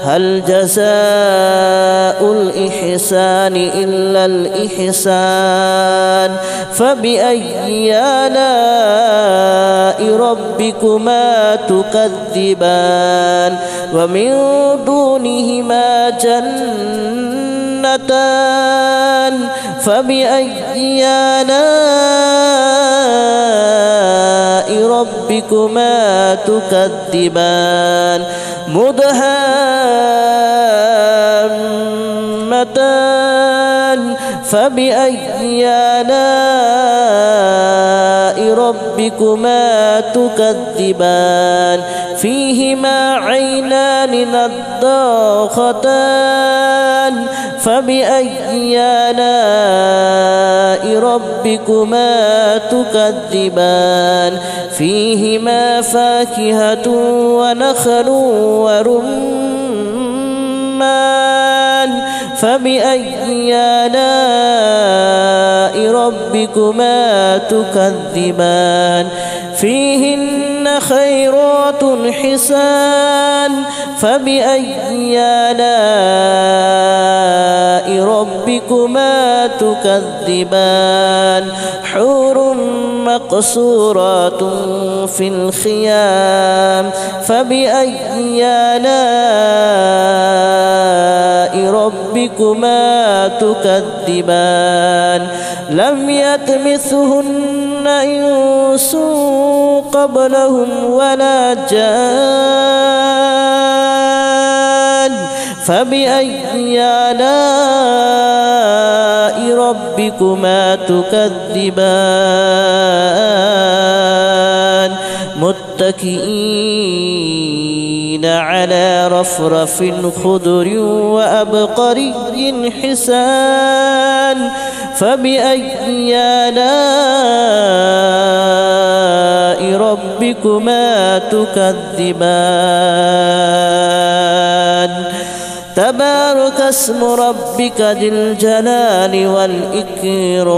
هل جزاء الإحسان إلا الإحسان فبأي آلاء ربكما تكذبان ومن دونهما جنتان فبأي آلاء ربكما تكذبان مدهامتان فبأي آلاء ربكما تكذبان فيهما عينان نضاختان فبأي آلاء ربكما تكذبان فيهما فاكهة ونخل ورمان فبأي آلاء ربكما تكذبان فيهن خيرات حسان فبأي آلاء ربكما تكذبان حور مقصورات في الخيام فبأي آلاء ربكما تكذبان لم يطمثهن إنس قبلهم ولا جان فبأي آلاء ربكما تكذبان متكئين على رفرف خضر وأبقري حسان فبأي آلاء ربكما تكذبان تبارك اسم ربك ذي الجلال والإكرام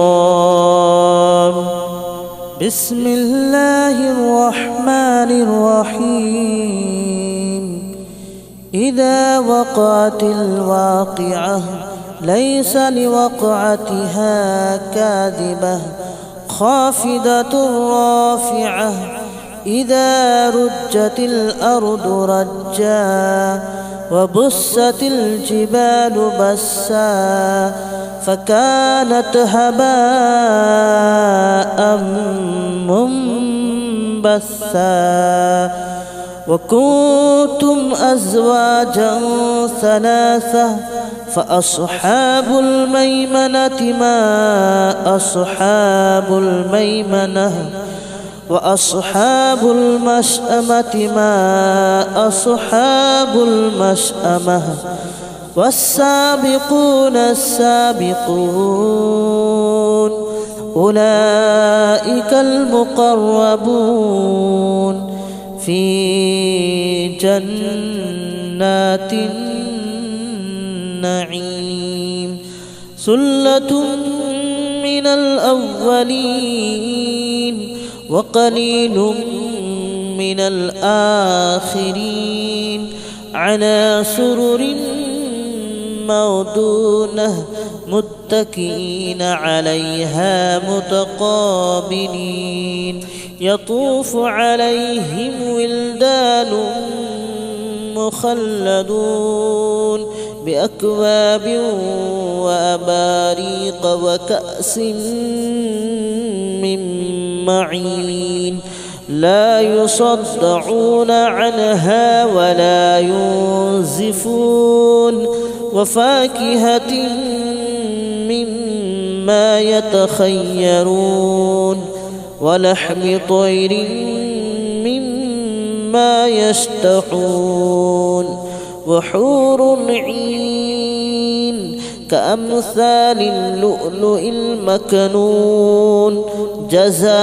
بسم الله الرحمن الرحيم إذا وقعت الواقعة ليس لوقعتها كاذبة خافضة رافعة إذا رجت الأرض رجا وبست الجبال بسا فكانت هباء منبثا وكنتم أزواجا ثلاثة فأصحاب الميمنة ما أصحاب الميمنة وأصحاب المشأمة ما أصحاب المشأمة والسابقون السابقون أولئك المقربون في جنات النعيم ثلة من الأولين وقليل من الآخرين على سرر موضونة متكئين عليها متقابلين يطوف عليهم ولدان مخلدون بأكواب وأباريق وكأس من معين لا يصدعون عنها ولا ينزفون وفاكهة مما يتخيرون ولحم طير مما يشتهون وحور عين كأمثال اللؤلؤ المكنون جزاء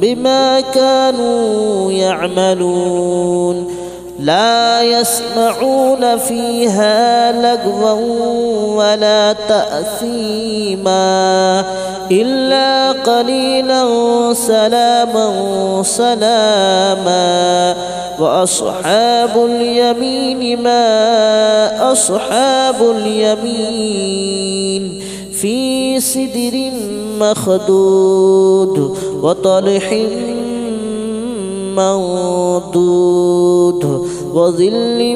بما كانوا يعملون لا يسمعون فيها لغوا ولا تأثيما إلا قليلا سلاما سلاما وأصحاب اليمين ما أصحاب اليمين في سدر مخضود وطلح منضود وظل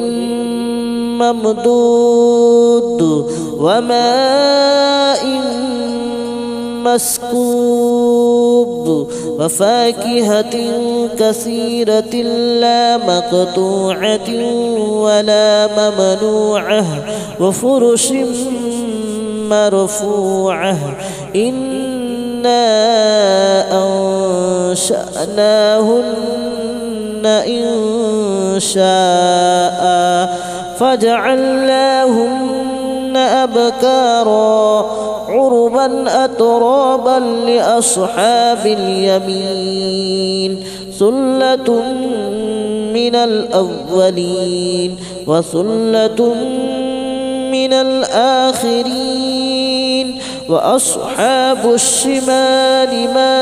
ممدود وماء مسكوب وفاكهة كثيرة لا مقطوعة ولا ممنوعة وفرش مرفوعة إنا أنشأناهن إن شاء فجعلناهن أبكارا عربا أترابا لأصحاب اليمين ثلة من الأولين وثلة من الآخرين وأصحاب الشمال ما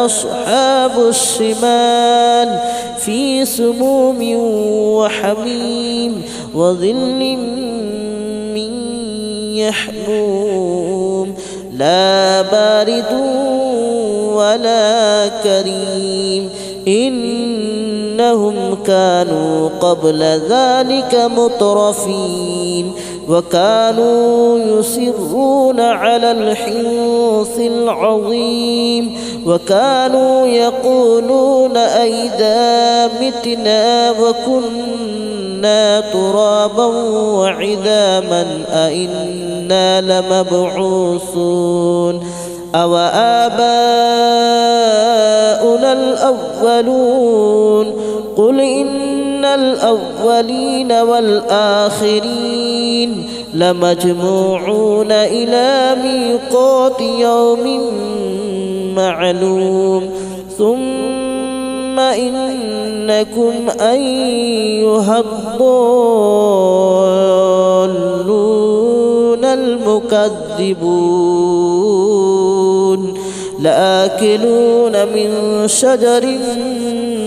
أصحاب الشمال في سموم وحميم وظل من يحموم لا بارد ولا كريم إنهم كانوا قبل ذلك مترفين وكانوا يصرون على الحنث العظيم وكانوا يقولون أئذا متنا وكنا ترابا وعظاما أئنا لمبعوثون أو آباؤنا الأولون قل إن الأولين والآخرين لمجموعون إلى ميقات يوم معلوم ثم إنكم أيها الضالون المكذبون لآكلون من شجر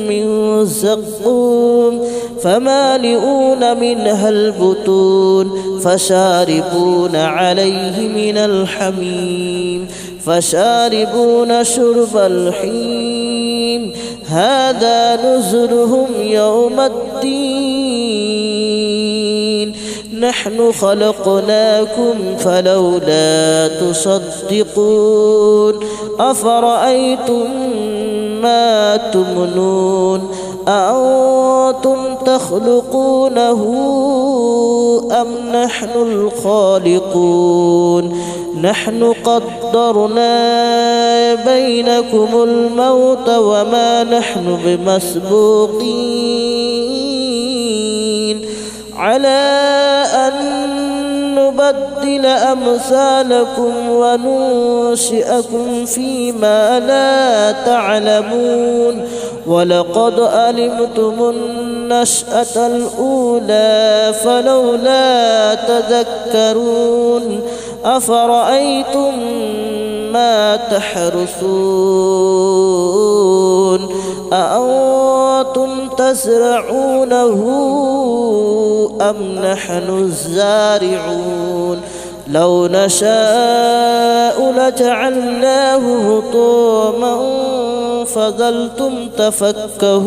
من زقوم فمالئون منها البطون فشاربون عليه من الحميم فشاربون شرب الحميم هذا نزلهم يوم الدين نحن خلقناكم فلولا تصدقون أفرأيتم ما تمنون أأنتم تخلقونه أم نحن الخالقون نحن قدرنا بينكم الموت وما نحن بمسبوقين على أن نبدل نستبدل أمثالكم وننشئكم فيما لا تعلمون ولقد علمتم النشأة الأولى فلولا تذكرون أفرأيتم ما تحرثون أأنتم تزرعونه أم نحن الزارعون لو نشاء لجعلناه هطاما فظلتم تفكهون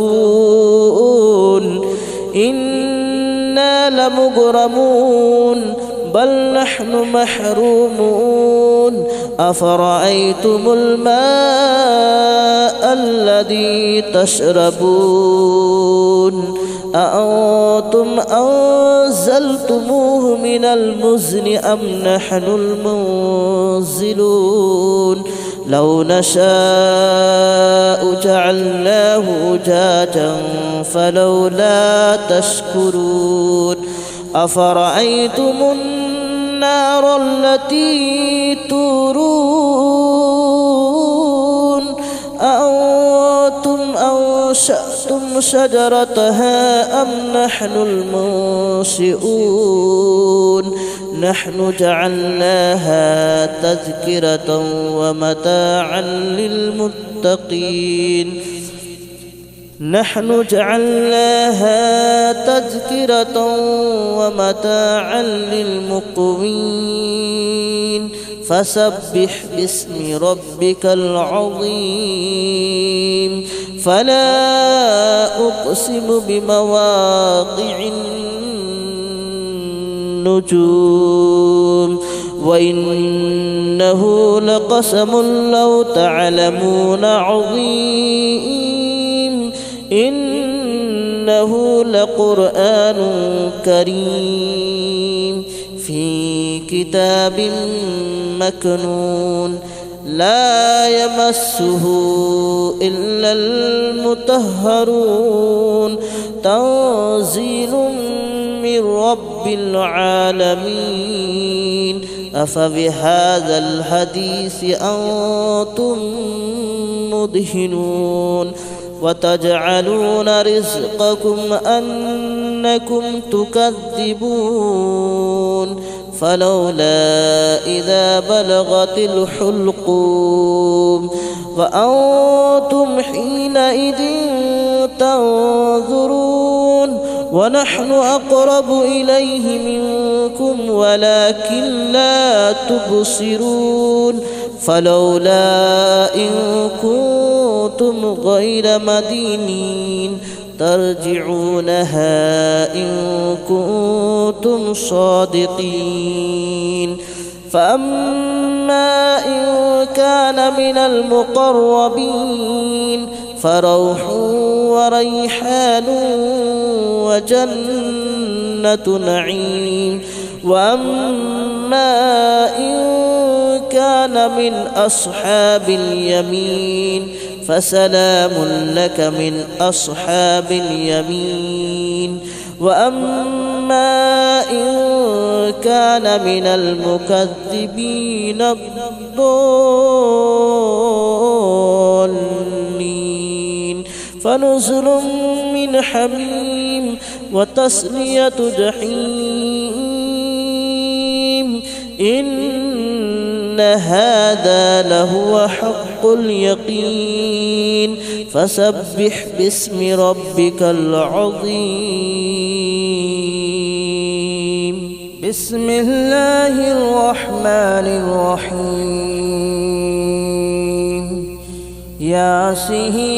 إنا لمغرمون بل نحن محرومون أفرأيتم الماء الذي تشربون أأنتم أنزلتموه من المزن أم نحن المنزلون لو نشاء جعلناه أجاجا فلولا تشكرون أفرأيتم النار التي تورون أأنتم أنشأتم شجرتها أم نحن المنشئون نحن جعلناها تذكرة ومتاعا للمتقين نحن جعلناها تذكرة ومتاعا للمقوين فسبح باسم ربك العظيم فلا أقسم بمواقع النجوم وإنه لقسم لو تعلمون عظيم إنه لقرآن كريم في كتاب مكنون لا يمسه إلا المطهرون تنزيل من رب العالمين أفبهذا الحديث أنتم مدهنون وتجعلون رزقكم أنكم تكذبون فلولا إذا بلغت الحلقوم وأنتم حينئذ تنظرون ونحن أقرب إليه منكم ولكن لا تبصرون فلولا إن كنتم غير مدينين ترجعونها إن كنتم صادقين فأما إن كان من المقربين فروح وريحان وجنة نعيم وأما إن كان من أصحاب اليمين فسلام لك من أصحاب اليمين وأما إن كان من المكذبين الضالين فنزل من حميم وتصلية جحيم إن هذا لهو حق اليقين فسبح باسم ربك العظيم بسم الله الرحمن الرحيم ياسين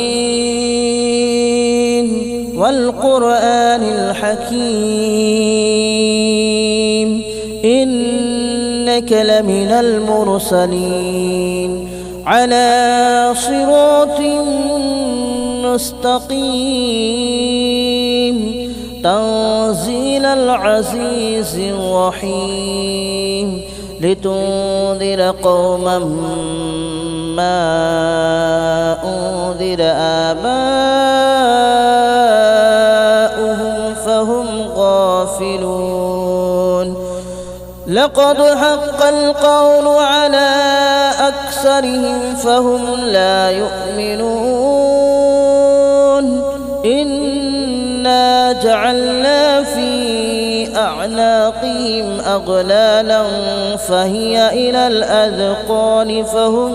والقرآن الحكيم إنك لمن المرسلين على صراط مستقيم تنزيل العزيز الرحيم لتنذر قوما ما أنذر آباؤهم فهم غافلون لقد حق القول على أكثرهم فهم لا يؤمنون إنا جعلنا في أعناقهم أغلالا فهي إلى الأذقان فهم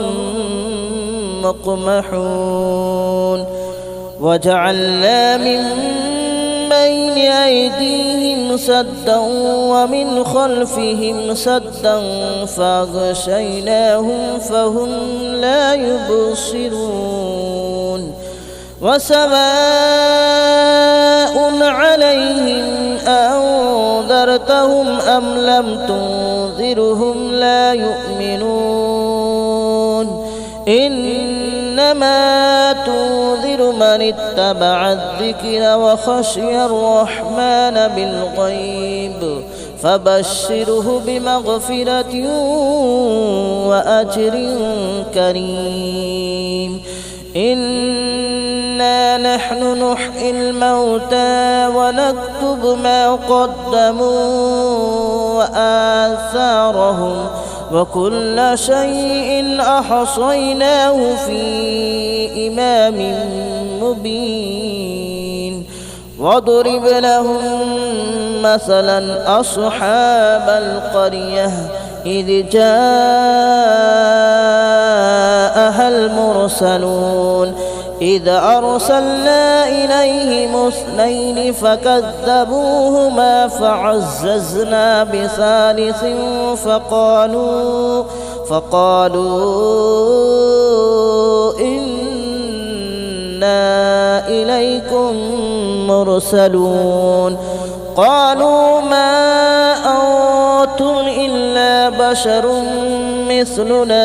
مقمحون وجعلنا من بين أيديهم سدا ومن خلفهم سدا فأغشيناهم فهم لا يبصرون وسواء عليهم أنذرتهم أم لم تنذرهم لا يؤمنون إنما تنذر من اتبع الذكر وخشي الرحمن بالغيب فبشره بمغفرة وأجر كريم إنا نحن نحيي الموتى ونكتب ما قدموا وآثارهم وكل شيء أحصيناه في إمام مبين واضرب لهم مثلا أصحاب القرية إذ جاءها المرسلون إذ أرسلنا إليهم اثنين فكذبوهما فعززنا بثالث فقالوا إنا إليكم مرسلون قالوا ما أنتم إلا بشر مثلنا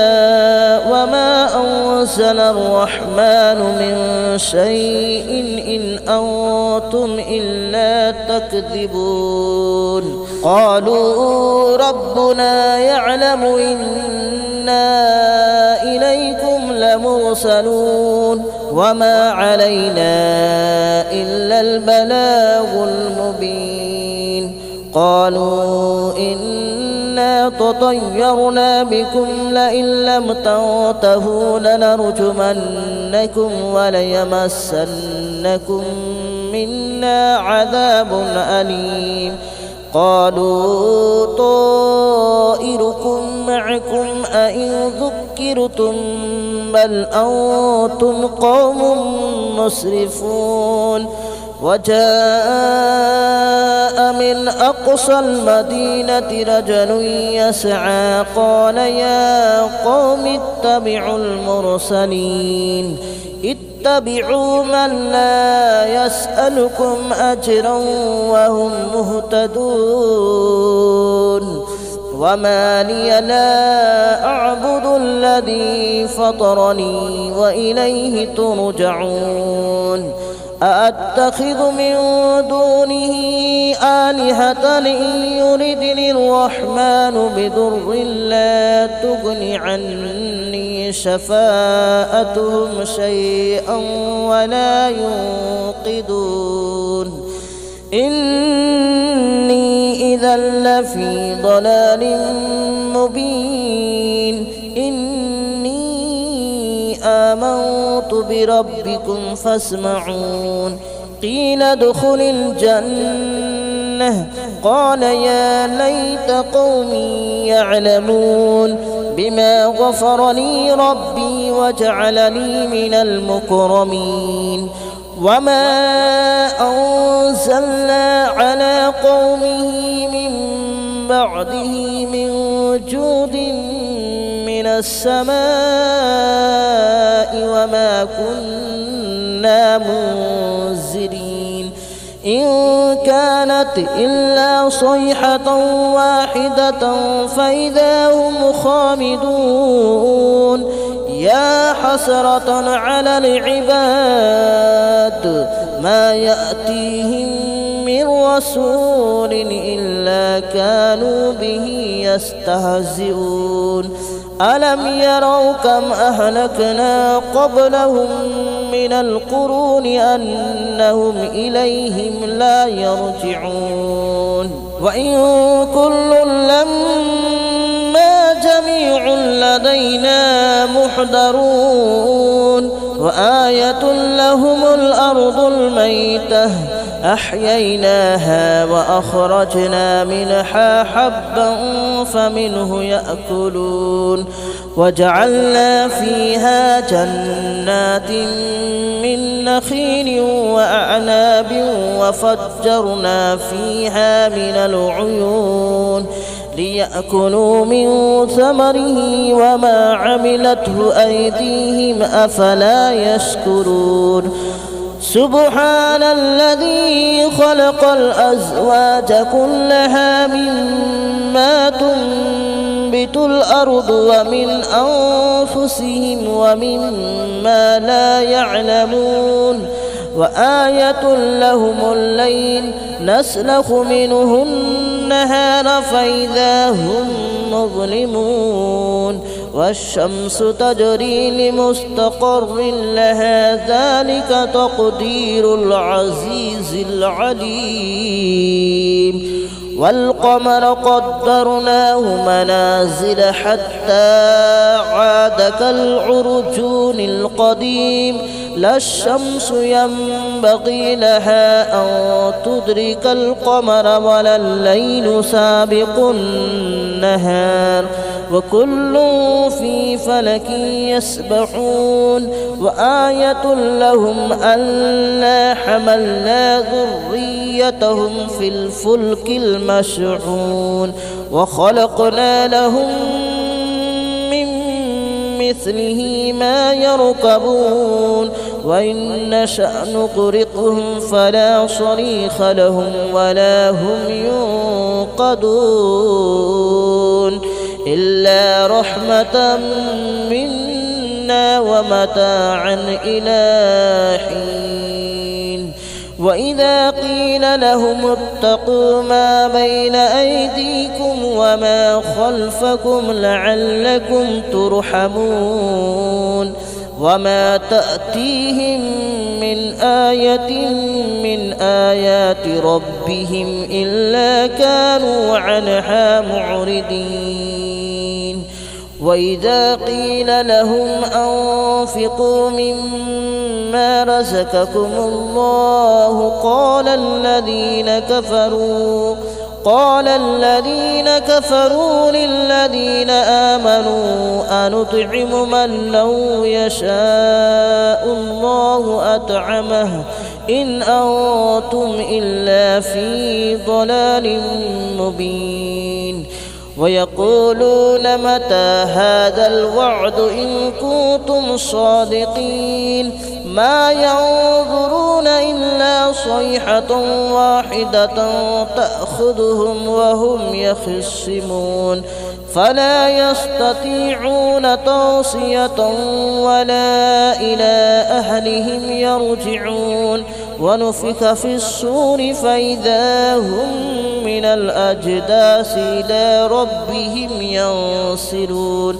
وما أنزل الرحمن من شيء إن أنتم إلا تكذبون قالوا ربنا يعلم إنا إليكم لمرسلون وما علينا إلا البلاغ المبين قالوا إنا تطيرنا بكم لئن لم تنتهوا لنرجمنكم وليمسنكم منا عذاب أليم قالوا طائركم معكم أئن ذكرتم بل أنتم قوم مسرفون وجاء من أقصى المدينة رجل يسعى قال يا قوم اتبعوا المرسلين اتبعوا من لا يسألكم أجرا وهم مهتدون وما لي لا أعبد الذي فطرني وإليه ترجعون أأتخذ من دونه آلهة إن يردني الرحمن بضر لا تغن عني شفاءتهم شيئا ولا ينقذون إني إذا لفي ضلال مبين إني آمنت بربكم فاسمعون قيل ادخل الجنة قال يا ليت قومي يعلمون بما غفر لي ربي وجعلني من المكرمين وما أنزلنا على قومه من بعده من جود من السماء وما كنا منزلين إن كانت إلا صيحة واحدة فإذا هم خامدون يا حسرة على العباد ما يأتيهم من رسول إلا كانوا به يستهزئون ألم يروا كم أهلكنا قبلهم من القرون أنهم إليهم لا يرجعون وإن كل لما جميع لدينا محضرون وآية لهم الأرض الميتة أحييناها وأخرجنا منها حبا فمنه يأكلون وجعلنا فيها جنات من نخيل وأعناب وفجرنا فيها من العيون ليأكلوا من ثمره وما عملته أيديهم أفلا يشكرون سبحان الذي خلق الأزواج كلها مما تنبت الأرض ومن أنفسهم ومما لا يعلمون وآية لهم الليل نسلخ منه النهار فإذا هم مظلمون والشمس تجري لمستقر لها ذلك تقدير العزيز العليم والقمر قدرناه منازل حتى عاد كالعرجون القديم لا الشمس ينبغي لها أن تدرك القمر ولا الليل سابق النهار وكل في فلك يسبحون وآية لهم ألا حملنا ذريتهم في الفلك المشحون وخلقنا لهم من مثله ما يركبون وإن نشأ نغرقهم فلا صريخ لهم ولا هم ينقذون إلا رحمة منا ومتاعا إلى حين وإذا قيل لهم اتقوا ما بين أيديكم وما خلفكم لعلكم ترحمون وما تأتيهم من آية من آيات ربهم إلا كانوا عنها معرضين وإذا قيل لهم أنفقوا مما رزقكم الله قال الذين كفروا للذين آمنوا أنطعم من لو يشاء الله أطعمه إن أنتم إلا في ضلال مبين ويقولون متى هذا الوعد إن كنتم صادقين ما ينظرون إلا صيحة واحدة تأخذهم وهم يخصمون فلا يستطيعون توصية ولا إلى أهلهم يرجعون ونفخ في الصور فإذا هم من الأجداث إلى ربهم ينسلون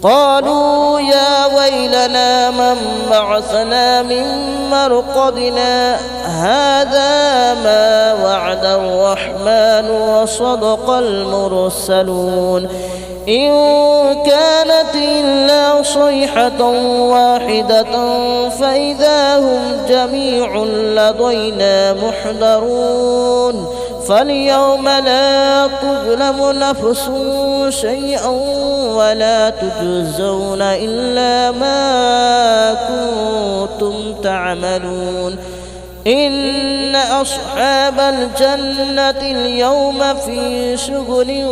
قالوا يا ويلنا من بعثنا من مرقدنا هذا ما وعد الرحمن وصدق المرسلون إن كانت إلا صيحة واحدة فإذا هم جميع لدينا محضرون فاليوم لا تظلم نفس شيئا ولا تجزون إلا ما كنتم تعملون إن أصحاب الجنة اليوم في شغل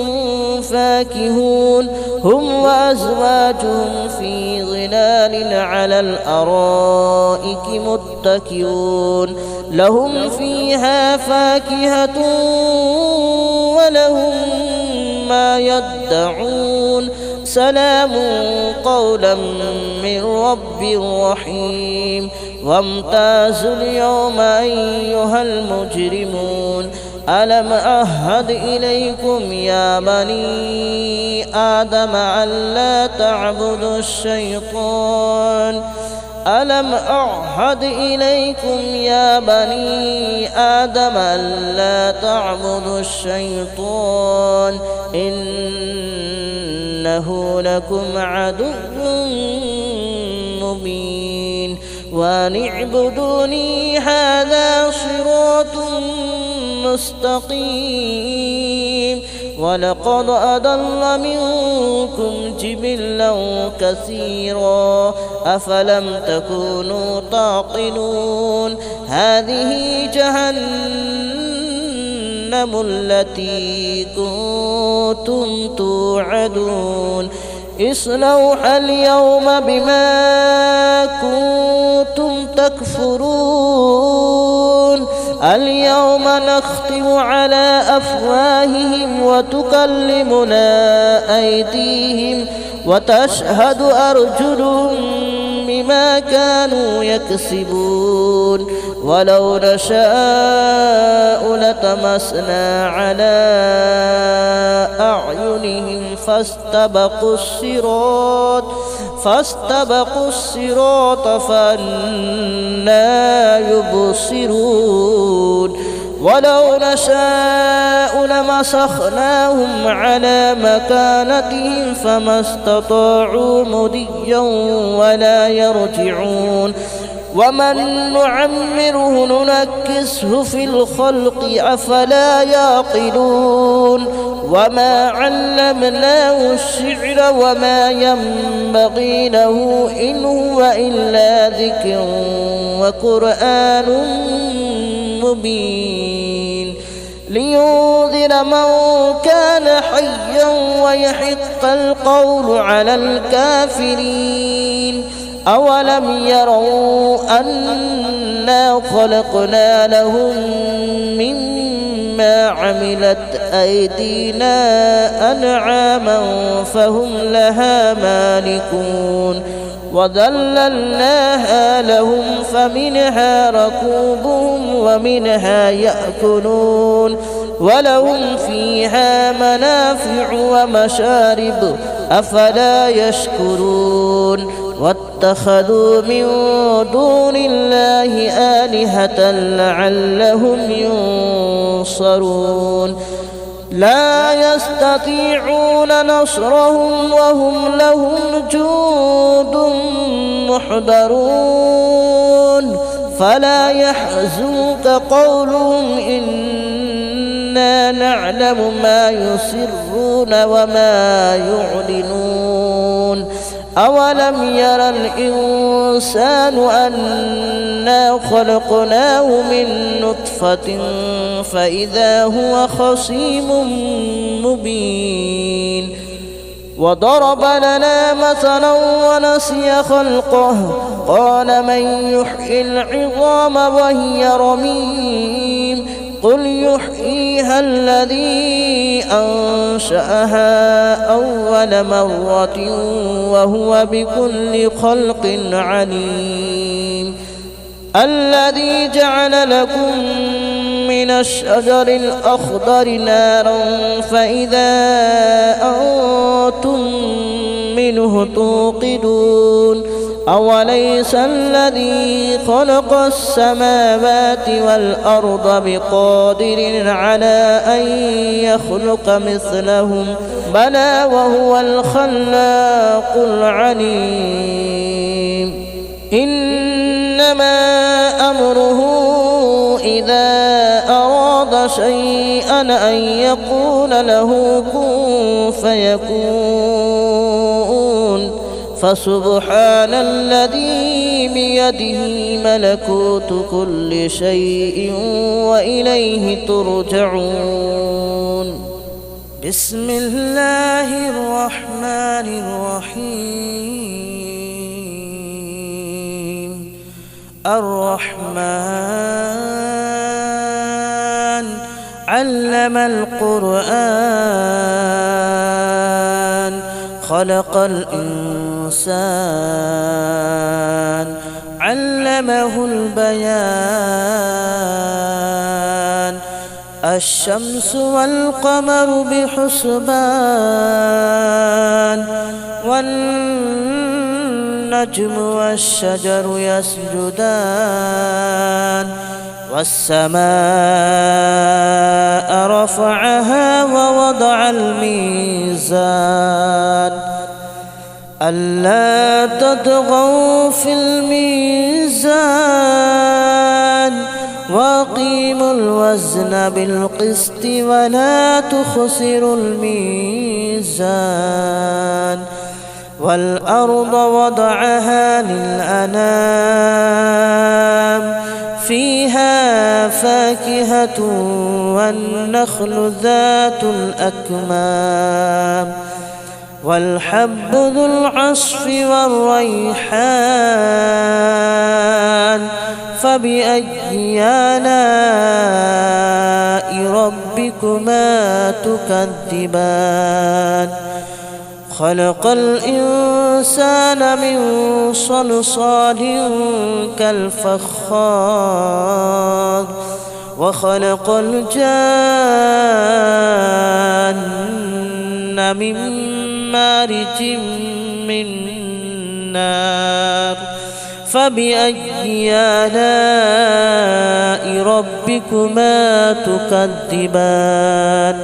فاكهون هم وأزواجهم في ظلال على الأرائك متكئون لهم فيها فاكهة ولهم ما يدعون سلام قولا من رب رحيم وامتازوا اليوم أيها المجرمون ألم أعهد إليكم يا بني آدم ألا تعبدوا الشيطان ألم أعهد إليكم يا بني آدم ألا تعبدوا الشيطان إنه إنه لكم عدو مبين وأن اعبدوني هذا صراط مستقيم ولقد أضل منكم جبلا كثيرا أفلم تكونوا تعقلون هذه جهنم التي كنتم توعدون اصلوها اليوم بما كنتم تكفرون اليوم نختم على أفواههم وتكلمنا أيديهم وتشهد أرجلهم بما كانوا يكسبون ولو نشاء لطمسنا على أعينهم فاستبقوا الصراط فأنى يبصرون ولو نشاء لمسخناهم على مكانتهم فما استطاعوا مضيا ولا يرجعون ومن نعمره ننكسه في الخلق أفلا يعقلون وما علمناه الشعر وما ينبغي له إن هو إلا ذكر وقرآن مبين لينذر من كان حيا ويحق القول على الكافرين أولم يروا أنا خلقنا لهم مما عملت أيدينا أنعاما فهم لها مالكون وذللناها لهم فمنها ركوبهم ومنها يأكلون ولهم فيها منافع ومشارب أفلا يشكرون واتخذوا من دون الله آلهة لعلهم ينصرون لا يستطيعون نصرهم وهم لهم جند محضرون فلا يحزنك قولهم إنا نعلم ما يسرون وما يعلنون أولم ير الإنسان أنا خلقناه من نطفة فإذا هو خصيم مبين وضرب لنا مثلا ونسي خلقه قال من يحيي العظام وهي رميم قل يحييها الذي أنشأها أول مرة وهو بكل خلق عليم الذي جعل لكم من الشجر الأخضر نارا فإذا أنتم منه توقدون أوليس الذي خلق السماوات والأرض بقادر على أن يخلق مثلهم بلى وهو الخلاق العليم إنما أمره إذا أراد شيئا أن يقول له كن فيكون فسبحان الذي بيده ملكوت كل شيء وإليه ترجعون بسم الله الرحمن الرحيم الرحمن علم القرآن خلق الإنسان علمه البيان الشمس والقمر بحسبان والنجم والشجر يسجدان والسماء رفعها ووضع الميزان ألا تطغوا في الميزان وأقيموا الوزن بالقسط ولا تخسروا الميزان والأرض وضعها للأنام فيها فاكهة والنخل ذات الأكمام والحب ذو العصف والريحان فبأي آلاء ربكما تكذبان خلق الإنسان من صلصال كالفخار وخلق الجان من مارج من نار فبأي آلاء ربكما تكذبان